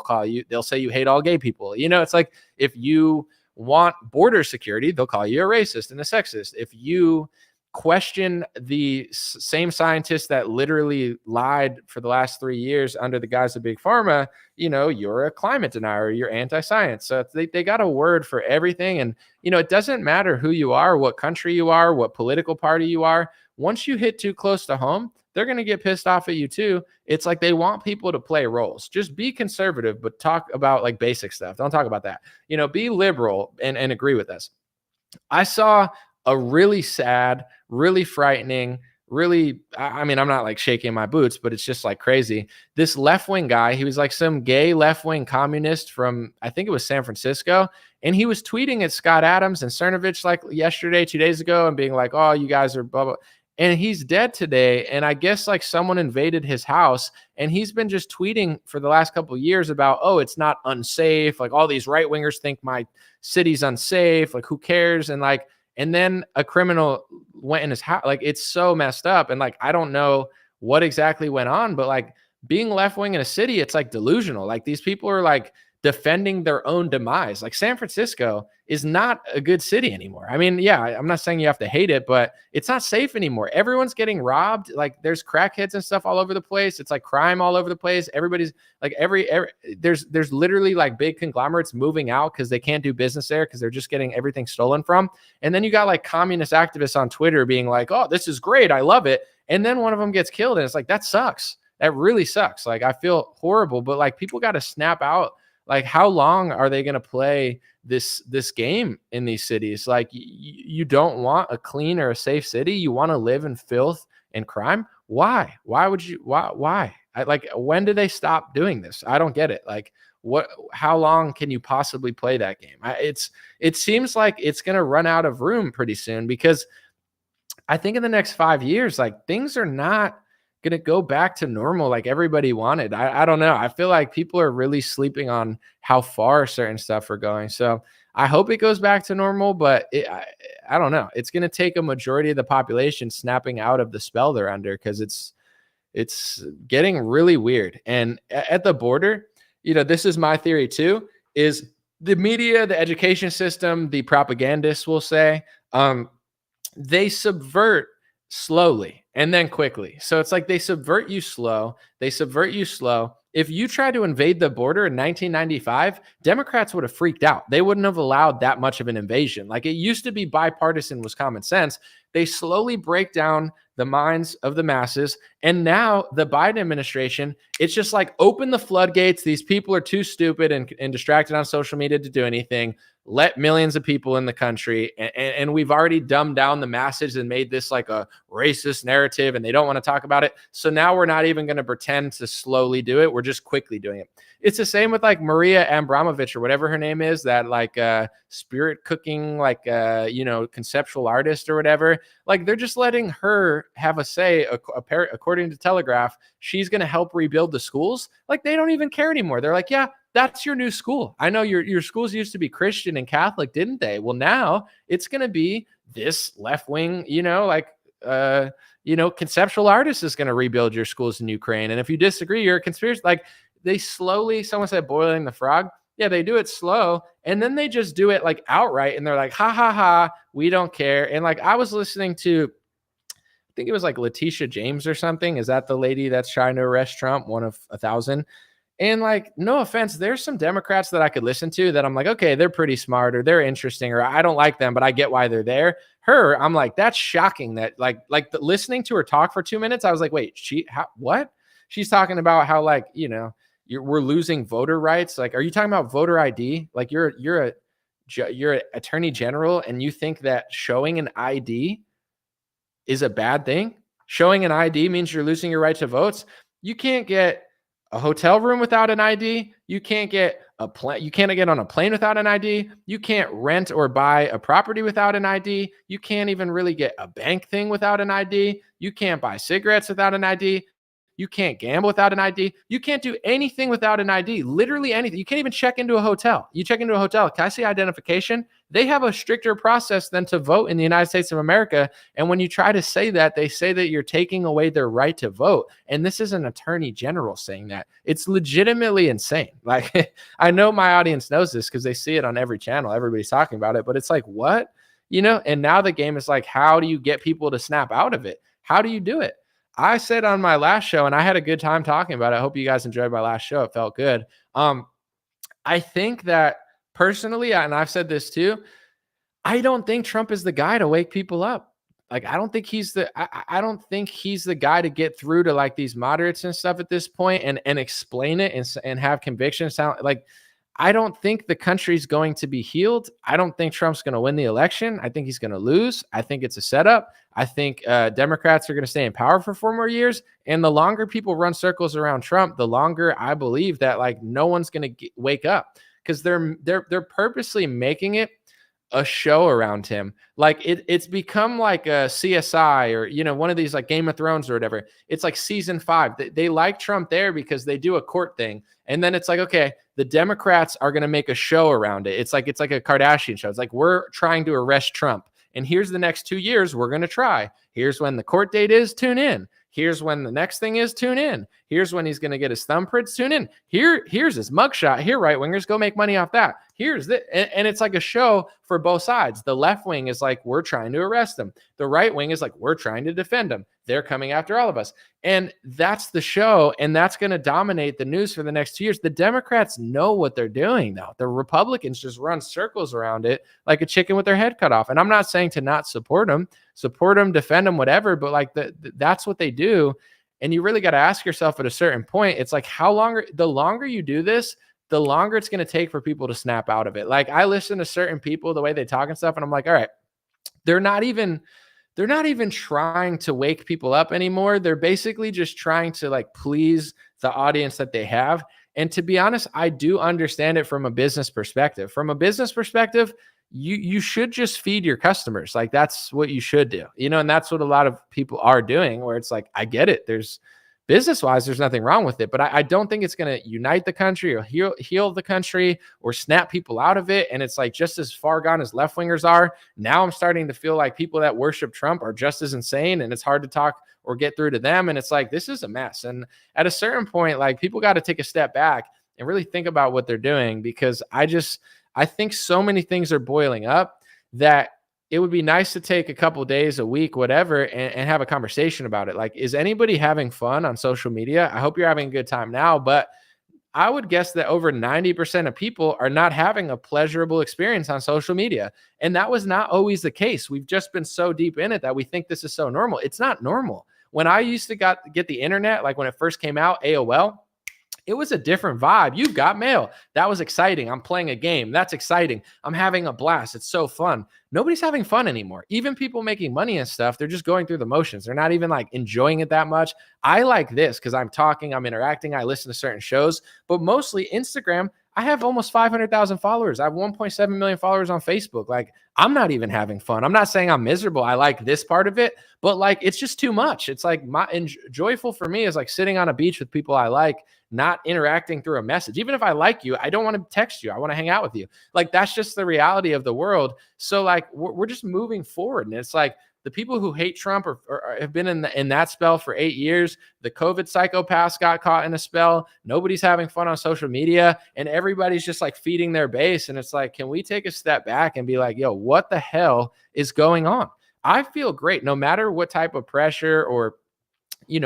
they'll say you hate all gay people. It's like, if you want border security, they'll call you a racist and a sexist. If you question the same scientists that literally lied for the last 3 years under the guise of big pharma, you're a climate denier, you're anti-science. So they got a word for everything. And, it doesn't matter who you are, what country you are, what political party you are. Once you hit too close to home, they're going to get pissed off at you too. It's like they want people to play roles. Just be conservative, but talk about like basic stuff. Don't talk about that. Be liberal and agree with us. I saw a really sad, really frightening, really, I'm not like shaking my boots, but it's just like crazy. This left-wing guy, he was like some gay left-wing communist from, I think it was San Francisco. And he was tweeting at Scott Adams and Cernovich like yesterday, 2 days ago, and being like, oh, you guys are blah, blah. And he's dead today. And I guess like someone invaded his house and he's been just tweeting for the last couple of years about, oh, it's not unsafe. Like all these right-wingers think my city's unsafe. Like who cares? And then a criminal went in his house. Like, it's so messed up. And like, I don't know what exactly went on, but like being left wing in a city, it's like delusional. Like these people are like defending their own demise. Like San Francisco is not a good city anymore. Yeah, I'm not saying you have to hate it, but it's not safe anymore. Everyone's getting robbed. Like there's crackheads and stuff all over the place. It's like crime all over the place. Everybody's like there's literally like big conglomerates moving out because they can't do business there because they're just getting everything stolen from. And then you got like communist activists on Twitter being like, oh, this is great, I love it. And then one of them gets killed and it's like, that sucks. That really sucks. Like I feel horrible, but like people got to snap out. Like, how long are they going to play this game in these cities? Like, you don't want a clean or a safe city. You want to live in filth and crime. Why? Why would you? Why? When do they stop doing this? I don't get it. Like, how long can you possibly play that game? It seems like it's going to run out of room pretty soon because I think in the next 5 years, like things are not going to go back to normal like everybody wanted. I don't know. I feel like people are really sleeping on how far certain stuff are going. So I hope it goes back to normal, but I don't know. It's going to take a majority of the population snapping out of the spell they're under because it's getting really weird. And at the border, this is my theory too, is the media, the education system, the propagandists will say, they subvert slowly and then quickly. So it's like they subvert you slow. If you try to invade the border in 1995, Democrats would have freaked out. They wouldn't have allowed that much of an invasion. Like it used to be bipartisan was common sense. They slowly break down the minds of the masses. And now the Biden administration, it's just like open the floodgates. These people are too stupid and distracted on social media to do anything. let millions of people in the country, and we've already dumbed down the masses and made this like a racist narrative, and they don't want to talk about it. So now we're not even going to pretend to slowly do it. We're just quickly doing it. It's the same with like Maria Abramovich or whatever her name is, that like spirit cooking, like conceptual artist or whatever. Like they're just letting her have a say. According to Telegraph, she's going to help rebuild the schools. Like they don't even care anymore. They're like, yeah, that's your new school. I know your schools used to be Christian and Catholic, didn't they? Well, now it's going to be this left wing, conceptual artist is going to rebuild your schools in Ukraine. And if you disagree, you're a conspiracy. Like they slowly, someone said boiling the frog. Yeah, they do it slow. And then they just do it like outright. And they're like, ha, ha, ha, we don't care. And like I was listening to, I think it was like Letitia James or something. Is that the lady that's trying to arrest Trump? One of 1,000. And like, no offense, there's some Democrats that I could listen to that I'm like, okay, they're pretty smart or they're interesting or I don't like them, but I get why they're there. Her, I'm like, that's shocking that listening to her talk for 2 minutes. I was like, wait, what? She's talking about how like, we're losing voter rights. Like, are you talking about voter ID? Like you're an attorney general and you think that showing an ID is a bad thing? Showing an ID means you're losing your right to votes. You can't get a hotel room without an ID. You can't get you can't get on a plane without an ID. You can't rent or buy a property without an ID. You can't even really get a bank thing without an ID. You can't buy cigarettes without an ID. You can't gamble without an ID. You can't do anything without an ID. Literally anything. You can't even check into a hotel. You check into a hotel. Can I see identification? They have a stricter process than to vote in the United States of America. And when you try to say that, they say that you're taking away their right to vote. And this is an attorney general saying that. It's legitimately insane. Like, I know my audience knows this because they see it on every channel. Everybody's talking about it. But it's like, what? And now the game is like, how do you get people to snap out of it? How do you do it? I said on my last show, and I had a good time talking about it. I hope you guys enjoyed my last show. It felt good. I think that personally, and I've said this too, I don't think Trump is the guy to wake people up. Like, I don't think he's the guy to get through to like these moderates and stuff at this point and explain it and have conviction sound like. I don't think the country's going to be healed. I don't think Trump's going to win the election. I think he's going to lose. I think it's a setup. I think Democrats are going to stay in power for 4 more years. And the longer people run circles around Trump, the longer I believe that like no one's going to wake up because they're purposely making it a show around him. Like it's become like a CSI or, one of these like Game of Thrones or whatever. It's like season 5. They like Trump there because they do a court thing. And then it's like, okay, the Democrats are going to make a show around it. It's like a Kardashian show. It's like, we're trying to arrest Trump. And here's the next 2 years we're going to try. Here's when the court date is, tune in. Here's when the next thing is, tune in. Here's when he's going to get his thumbprints, tune in. Here's his mugshot. Here, right wingers, go make money off that. Here's the, and it's like a show for both sides. The left wing is like, we're trying to arrest him. The right wing is like, we're trying to defend him. They're coming after all of us. And that's the show. And that's going to dominate the news for the next 2 years. The Democrats know what they're doing, though. The Republicans just run circles around it like a chicken with their head cut off. And I'm not saying to not support them, defend them, whatever. But like that's what they do. And you really got to ask yourself at a certain point, it's like, the longer you do this, the longer it's going to take for people to snap out of it. Like I listen to certain people, the way they talk and stuff, and I'm like, all right, they're not even trying to wake people up anymore. They're basically just trying to like please the audience that they have. And to be honest, I do understand it from a business perspective. From a business perspective, you should just feed your customers. Like that's what you should do, and that's what a lot of people are doing, where it's like, I get it. There's business-wise, there's nothing wrong with it, but I don't think it's going to unite the country or heal the country or snap people out of it. And it's like just as far gone as left-wingers are. Now I'm starting to feel like people that worship Trump are just as insane, and it's hard to talk or get through to them. And it's like, this is a mess. And at a certain point, like people got to take a step back and really think about what they're doing, because I think so many things are boiling up that it would be nice to take a couple days, a week, whatever, and have a conversation about it. Like, is anybody having fun on social media? I hope you're having a good time now, but I would guess that over 90% of people are not having a pleasurable experience on social media. And that was not always the case. We've just been so deep in it that we think this is so normal. It's not normal. When I used to get the internet, like when it first came out, AOL, it was a different vibe. You've got mail. That was exciting. I'm playing a game. That's exciting. I'm having a blast. It's so fun. Nobody's having fun anymore. Even people making money and stuff, they're just going through the motions. They're not even like enjoying it that much. I like this because I'm talking, I'm interacting, I listen to certain shows, but mostly Instagram. I have almost 500,000 followers. I have 1.7 million followers on Facebook. Like, I'm not even having fun. I'm not saying I'm miserable. I like this part of it, but like, it's just too much. It's like joyful for me is like sitting on a beach with people I like, not interacting through a message. Even if I like you, I don't want to text you. I want to hang out with you. Like, that's just the reality of the world. So like, we're just moving forward. And it's like, the people who hate Trump or have been in that spell for 8 years. The COVID psychopaths got caught in a spell. Nobody's having fun on social media, and everybody's just like feeding their base. And it's like, can we take a step back and be like, yo, what the hell is going on? I feel great no matter what type of pressure or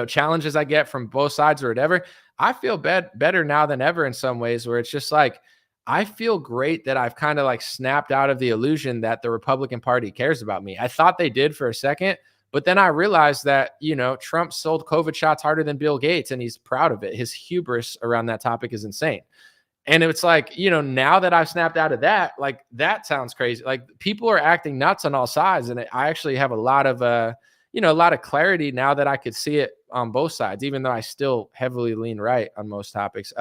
challenges I get from both sides or whatever. I feel better now than ever in some ways, where it's just like, I feel great that I've kind of like snapped out of the illusion that the Republican Party cares about me. I thought they did for a second, but then I realized that, Trump sold COVID shots harder than Bill Gates, and he's proud of it. His hubris around that topic is insane. And it's like, now that I've snapped out of that, like, that sounds crazy. Like, people are acting nuts on all sides. And I actually have a lot of clarity now that I could see it on both sides, even though I still heavily lean right on most topics.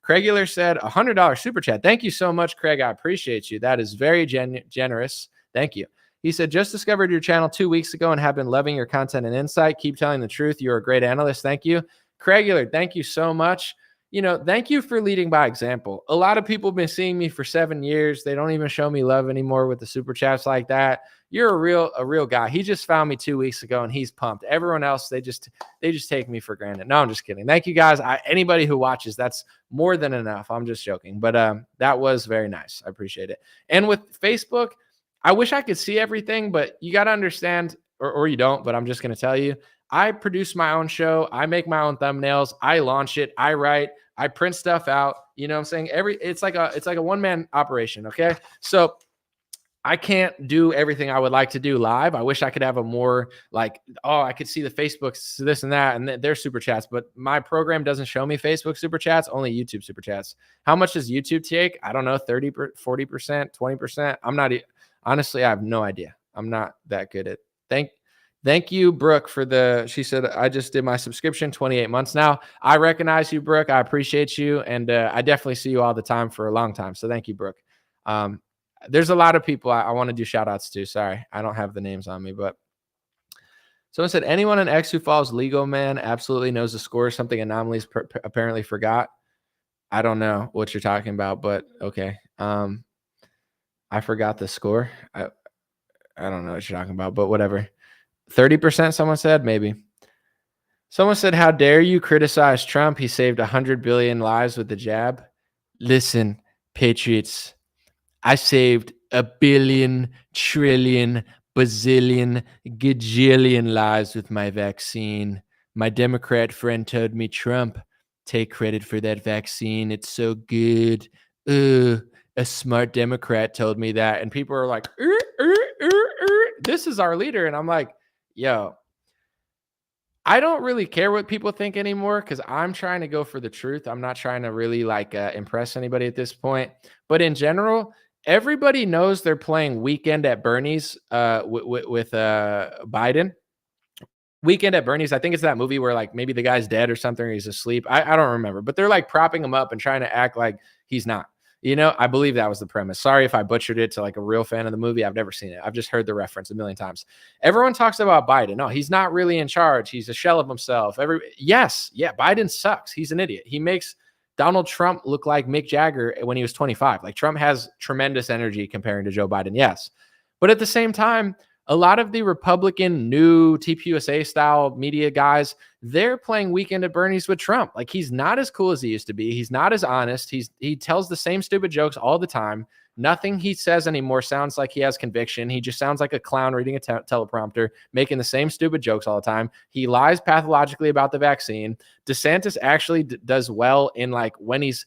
Craigular said $100 super chat. Thank you so much, Craig. I appreciate you. That is very generous. Thank you. He said, just discovered your channel 2 weeks ago and have been loving your content and insight. Keep telling the truth. You're a great analyst. Thank you. Craigular, thank you so much. Thank you for leading by example. A lot of people have been seeing me for 7 years. They don't even show me love anymore with the super chats like that. You're a real guy. He just found me 2 weeks ago and he's pumped. Everyone else, they just take me for granted. No, I'm just kidding. Thank you guys. Anybody who watches, that's more than enough. I'm just joking. But that was very nice. I appreciate it. And with Facebook, I wish I could see everything, but you got to understand, or you don't, but I'm just going to tell you, I produce my own show. I make my own thumbnails. I launch it. I write. I print stuff out. You know what I'm saying? It's like a one-man operation. Okay. So I can't do everything I would like to do live. I wish I could have a more like, I could see the Facebooks, this and that, and their super chats, but my program doesn't show me Facebook super chats, only YouTube super chats. How much does YouTube take? I don't know, 30, 40%, 20%. Honestly, I have no idea. I'm not that good at Thank you, Brooke, she said, I just did my subscription, 28 months now. I recognize you, Brooke. I appreciate you. And I definitely see you all the time for a long time. So thank you, Brooke. There's a lot of people I want to do shout outs to. Sorry, I don't have the names on me, but someone said, anyone in X who follows Legal Man absolutely knows the score. Something Anomalies apparently forgot. I don't know what you're talking about, but okay. I forgot the score. I don't know what you're talking about, but whatever. 30%, someone said, maybe. Someone said, how dare you criticize Trump? He saved 100 billion lives with the jab. Listen, patriots, I saved 1 billion, trillion, bazillion, gajillion lives with my vaccine. My Democrat friend told me, Trump, take credit for that vaccine. It's so good. A smart Democrat told me that. And people are like, this is our leader. And I'm like, yo, I don't really care what people think anymore because I'm trying to go for the truth. I'm not trying to really impress anybody at this point. But in general, everybody knows they're playing Weekend at Bernie's with Biden. Weekend at Bernie's, I think it's that movie where maybe the guy's dead or something, or he's asleep. I don't remember, but they're propping him up and trying to act like he's not. I believe that was the premise. Sorry if I butchered it to a real fan of the movie. I've never seen it. I've just heard the reference a million times. Everyone talks about Biden. No, he's not really in charge. He's a shell of himself. Biden sucks. He's an idiot. He makes Donald Trump look like Mick Jagger when he was 25. Trump has tremendous energy comparing to Joe Biden. Yes. But at the same time, a lot of the Republican new TPUSA style media guys, they're playing Weekend at Bernie's with Trump. He's not as cool as he used to be. He's not as honest. He tells the same stupid jokes all the time. Nothing he says anymore sounds like he has conviction. He just sounds like a clown reading a teleprompter, making the same stupid jokes all the time. He lies pathologically about the vaccine. DeSantis actually does well in when he's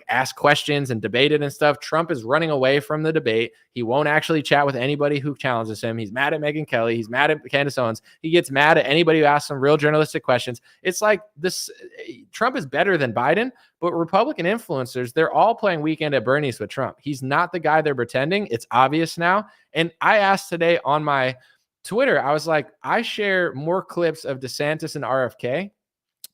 ask questions and debated and stuff. Trump is running away from the debate. He won't actually chat with anybody who challenges him. He's mad at Megyn Kelly. He's mad at Candace Owens. He gets mad at anybody who asks him real journalistic questions. It's like this. Trump is better than Biden, but Republican influencers, they're all playing Weekend at Bernie's with Trump. He's not the guy they're pretending. It's obvious now. And I asked today on my Twitter, I was like, I share more clips of DeSantis and RFK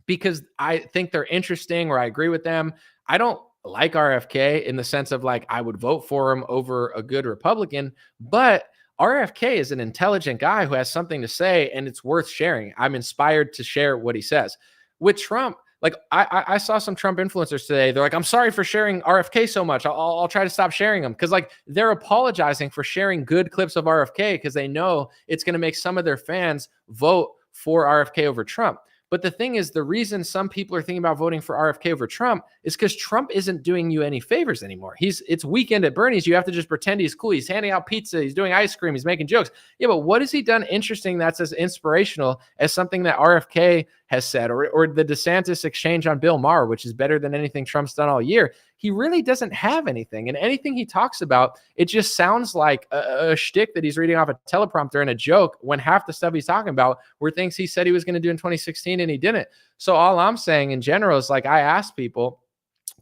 because I think they're interesting or I agree with them. I don't like RFK in the sense of like, I would vote for him over a good Republican, but RFK is an intelligent guy who has something to say and it's worth sharing. I'm inspired to share what he says. With Trump, like I saw some Trump influencers today. They're like, I'm sorry for sharing RFK so much. I'll try to stop sharing them. Cause like they're apologizing for sharing good clips of RFK because they know it's going to make some of their fans vote for RFK over Trump. But the thing is, the reason some people are thinking about voting for RFK over Trump is because Trump isn't doing you any favors anymore. It's Weekend at Bernie's. You have to just pretend he's cool. He's handing out pizza. He's doing ice cream. He's making jokes. Yeah, but what has he done interesting that's as inspirational as something that RFK has said, or the DeSantis exchange on Bill Maher, which is better than anything Trump's done all year? He really doesn't have anything. And anything he talks about, it just sounds like a shtick that he's reading off a teleprompter and a joke when half the stuff he's talking about were things he said he was going to do in 2016 and he didn't. So all I'm saying in general is like, I asked people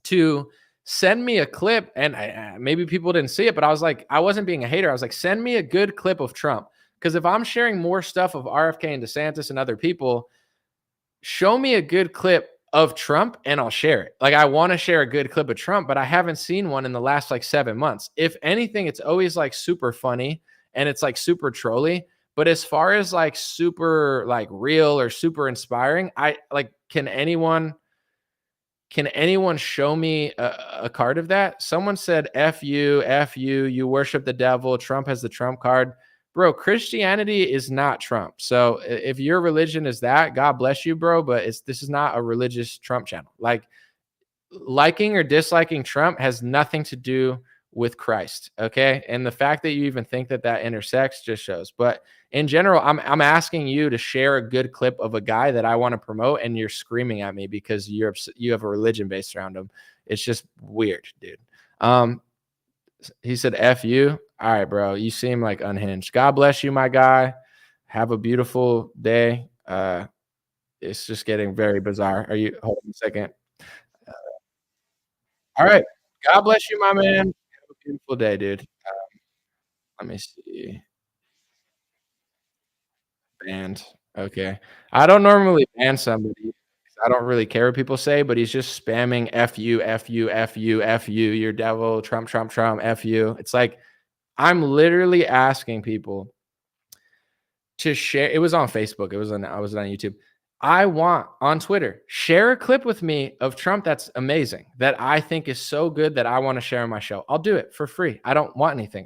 to send me a clip and maybe people didn't see it, but I was like, I wasn't being a hater. I was like, send me a good clip of Trump. Because if I'm sharing more stuff of RFK and DeSantis and other people, show me a good clip of Trump and I'll share it. Like I want to share a good clip of Trump, but I haven't seen one in the last like 7 months. If anything, it's always like super funny and it's like super trolly. But as far as like super like real or super inspiring, I like, can anyone show me a card of that? Someone said, F you, you worship the devil. Trump has the Trump card. Bro, Christianity is not Trump. So if your religion is that, God bless you, bro. But this is not a religious Trump channel. Like liking or disliking Trump has nothing to do with Christ. Okay. And the fact that you even think that intersects just shows. But in general, I'm asking you to share a good clip of a guy that I want to promote, and you're screaming at me because you have a religion based around him. It's just weird, dude. He said, F you. All right, bro. You seem like unhinged. God bless you, my guy. Have a beautiful day. It's just getting very bizarre. Hold on a second. All right. God bless you, my man. Have a beautiful day, dude. Let me see. Banned. Okay. I don't normally ban somebody. I don't really care what people say, but he's just spamming F you, F you, F you, F you, you're devil, Trump, Trump, Trump, F you. It's like, I'm literally asking people to share. It was on Facebook. I was on YouTube. I want on Twitter, share a clip with me of Trump that's amazing, that I think is so good that I want to share on my show. I'll do it for free. I don't want anything.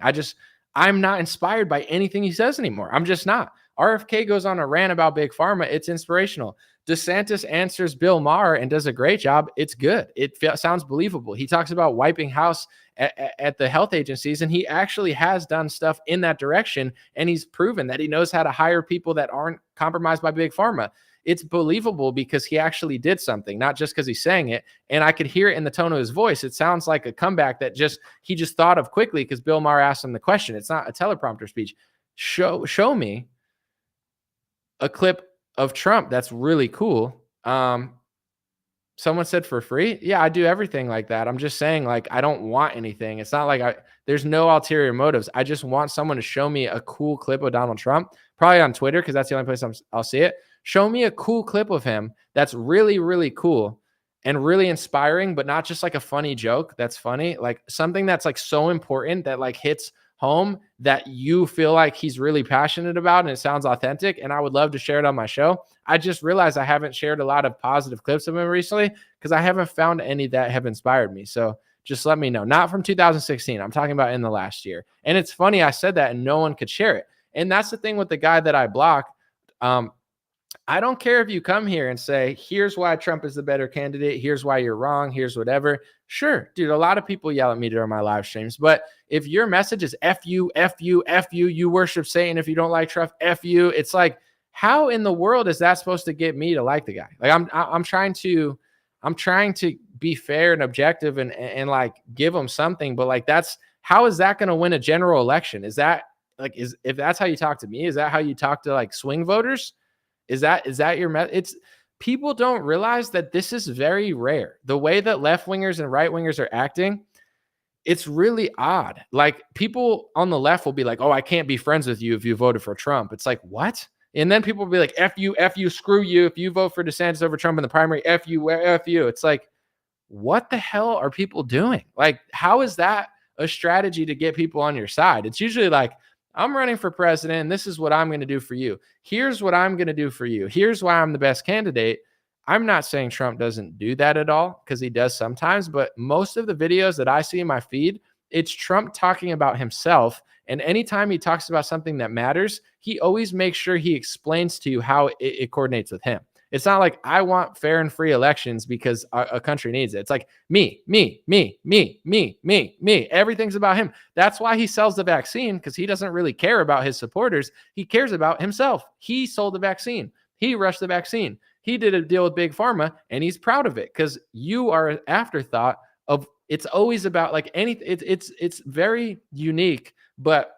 I'm not inspired by anything he says anymore. I'm just not. RFK goes on a rant about big pharma. It's inspirational. DeSantis answers Bill Maher and does a great job. It's good. It sounds believable. He talks about wiping house at the health agencies, and he actually has done stuff in that direction, and he's proven that he knows how to hire people that aren't compromised by big pharma. It's believable because he actually did something, not just because he's saying it. And I could hear it in the tone of his voice. It sounds like a comeback that he just thought of quickly because Bill Maher asked him the question. It's not a teleprompter speech. Show me a clip of Trump that's really cool. Someone said for free. Yeah, I do everything like that. I'm just saying, like, I don't want anything. It's not like there's no ulterior motives. I just want someone to show me a cool clip of Donald Trump, probably on Twitter, because that's the only place I'll see it. Show me a cool clip of him that's really, really cool and really inspiring, but not just like a funny joke that's funny, like something that's like so important that like hits home that you feel like he's really passionate about and it sounds authentic. And I would love to share it on my show. I just realized I haven't shared a lot of positive clips of him recently because I haven't found any that have inspired me. So just let me know. Not from 2016. I'm talking about in the last year. And it's funny, I said that and no one could share it. And that's the thing with the guy that I block. I don't care if you come here and say, here's why Trump is the better candidate. Here's why you're wrong. Here's whatever. Sure, dude, a lot of people yell at me during my live streams. But if your message is F you, F you, F you, you worship Satan. If you don't like Trump, F you. It's like, how in the world is that supposed to get me to like the guy? Like I'm trying to be fair and objective and like give them something. But like, how is that going to win a general election? Is that like, if that's how you talk to me, is that how you talk to like swing voters? Is that your it's people don't realize that this is very rare. The way that left wingers and right wingers are acting, it's really odd. Like people on the left will be like, oh, I can't be friends with you if you voted for Trump. It's like, what? And then people will be like, F you, screw you. If you vote for DeSantis over Trump in the primary, F you, F you. It's like, what the hell are people doing? Like, how is that a strategy to get people on your side? It's usually like, I'm running for president, and this is what I'm going to do for you. Here's what I'm going to do for you. Here's why I'm the best candidate. I'm not saying Trump doesn't do that at all, because he does sometimes, but most of the videos that I see in my feed, it's Trump talking about himself. And anytime he talks about something that matters, he always makes sure he explains to you how it coordinates with him. It's not like I want fair and free elections because a country needs it. It's like me. Everything's about him. That's why he sells the vaccine, because he doesn't really care about his supporters. He cares about himself. He sold the vaccine. He rushed the vaccine. He did a deal with big pharma, and he's proud of it, because you are an afterthought of, it's always about like anything. It's very unique, but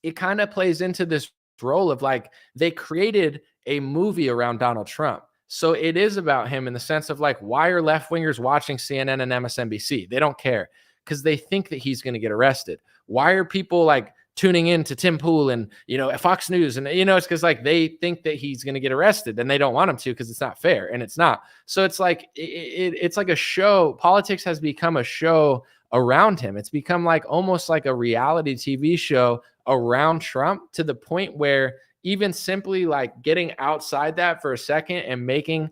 it kind of plays into this role of like, they created a movie around Donald Trump. So it is about him in the sense of like, why are left wingers watching CNN and MSNBC? They don't care because they think that he's going to get arrested. Why are people like tuning in to Tim Pool and, Fox News? And, it's because like they think that he's going to get arrested and they don't want him to, because it's not fair, and it's not. So it's like, it's like a show. Politics has become a show around him. It's become like almost like a reality TV show around Trump, to the point where even simply like getting outside that for a second and making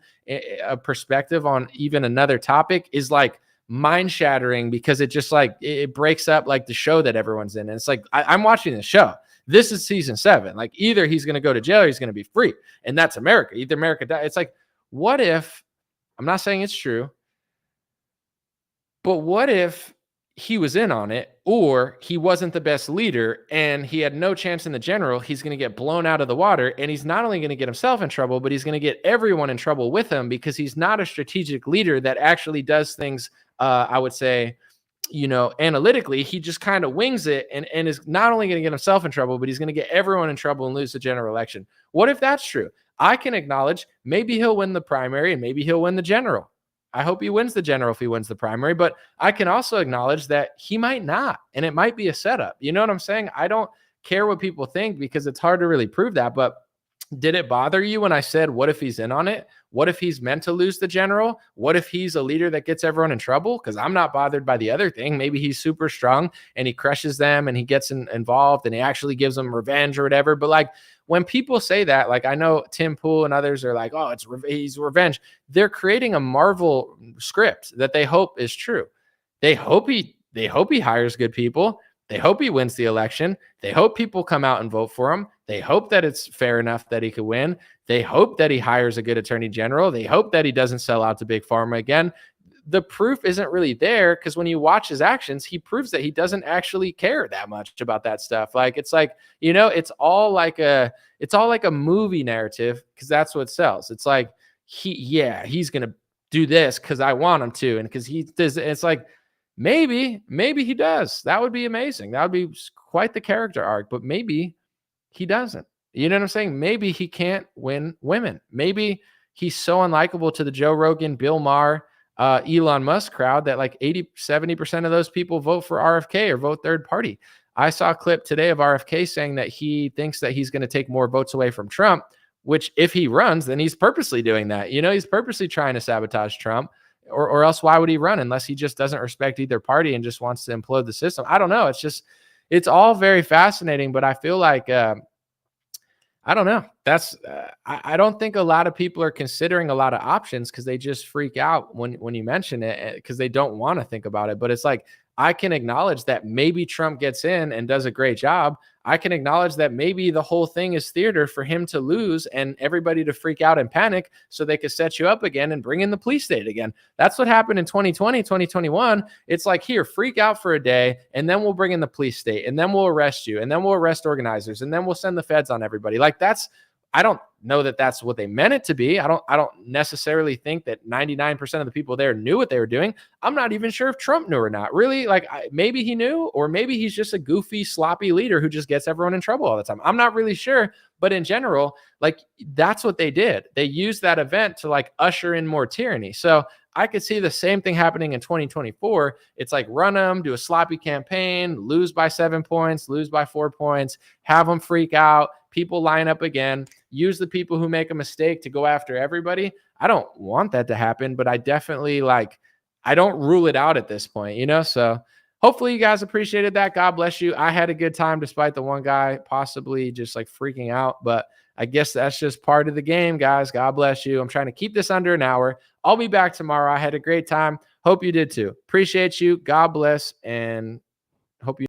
a perspective on even another topic is like mind shattering, because it just like, it breaks up like the show that everyone's in. And it's like, I'm watching the show. This is season 7. Like either he's going to go to jail or he's going to be free. And that's America. Either America dies. It's like, what if, I'm not saying it's true, but what if he was in on it, or he wasn't the best leader and he had no chance in the general? He's going to get blown out of the water, and he's not only going to get himself in trouble, but he's going to get everyone in trouble with him, because he's not a strategic leader that actually does things, I would say, analytically. He just kind of wings it and is not only going to get himself in trouble, but he's going to get everyone in trouble and lose the general election. What if that's true? I can acknowledge maybe he'll win the primary and maybe he'll win the general. I hope he wins the general if he wins the primary, but I can also acknowledge that he might not, and it might be a setup. You know what I'm saying? I don't care what people think, because it's hard to really prove that. But did it bother you when I said, what if he's in on it? What if he's meant to lose the general? What if he's a leader that gets everyone in trouble? Because I'm not bothered by the other thing. Maybe he's super strong and he crushes them and he gets involved and he actually gives them revenge or whatever. But like, when people say that, like I know Tim Pool and others are like, oh, he's revenge. They're creating a Marvel script that they hope is true. They hope he hires good people. They hope he wins the election. They hope people come out and vote for him. They hope that it's fair enough that he could win. They hope that he hires a good attorney general. They hope that he doesn't sell out to big pharma again. The proof isn't really there, because when you watch his actions, he proves that he doesn't actually care that much about that stuff. Like, it's like, it's all like a movie narrative, because that's what sells. It's like, he's going to do this because I want him to. And because he does, it's like, maybe he does. That would be amazing. That would be quite the character arc, but maybe he doesn't. You know what I'm saying? Maybe he can't win women. Maybe he's so unlikable to the Joe Rogan, Bill Maher, Elon Musk crowd that like 70% of those people vote for RFK or vote third party. I saw a clip today of RFK saying that he thinks that he's going to take more votes away from Trump, which if he runs, then he's purposely doing that. He's purposely trying to sabotage Trump, or else why would he run unless he just doesn't respect either party and just wants to implode the system? I don't know. It's all very fascinating, but I feel like, I don't know. I don't think a lot of people are considering a lot of options, because they just freak out when you mention it, because they don't want to think about it. But it's like, I can acknowledge that maybe Trump gets in and does a great job. I can acknowledge that maybe the whole thing is theater for him to lose and everybody to freak out and panic so they could set you up again and bring in the police state again. That's what happened in 2020, 2021. It's like, here, freak out for a day, and then we'll bring in the police state, and then we'll arrest you, and then we'll arrest organizers, and then we'll send the feds on everybody. Like, know that that's what they meant it to be. I don't necessarily think that 99% of the people there knew what they were doing. I'm not even sure if Trump knew or not. Really, like maybe he knew, or maybe he's just a goofy, sloppy leader who just gets everyone in trouble all the time. I'm not really sure, but in general, like that's what they did. They used that event to like usher in more tyranny. So I could see the same thing happening in 2024. It's like run them, do a sloppy campaign, lose by 7 points, lose by 4 points, have them freak out, people line up again, use the people who make a mistake to go after everybody. I don't want that to happen, but I definitely I don't rule it out at this point, you know? So hopefully you guys appreciated that. God bless you. I had a good time despite the one guy possibly just like freaking out, but I guess that's just part of the game, guys. God bless you. I'm trying to keep this under an hour. I'll be back tomorrow. I had a great time. Hope you did too. Appreciate you. God bless, and hope you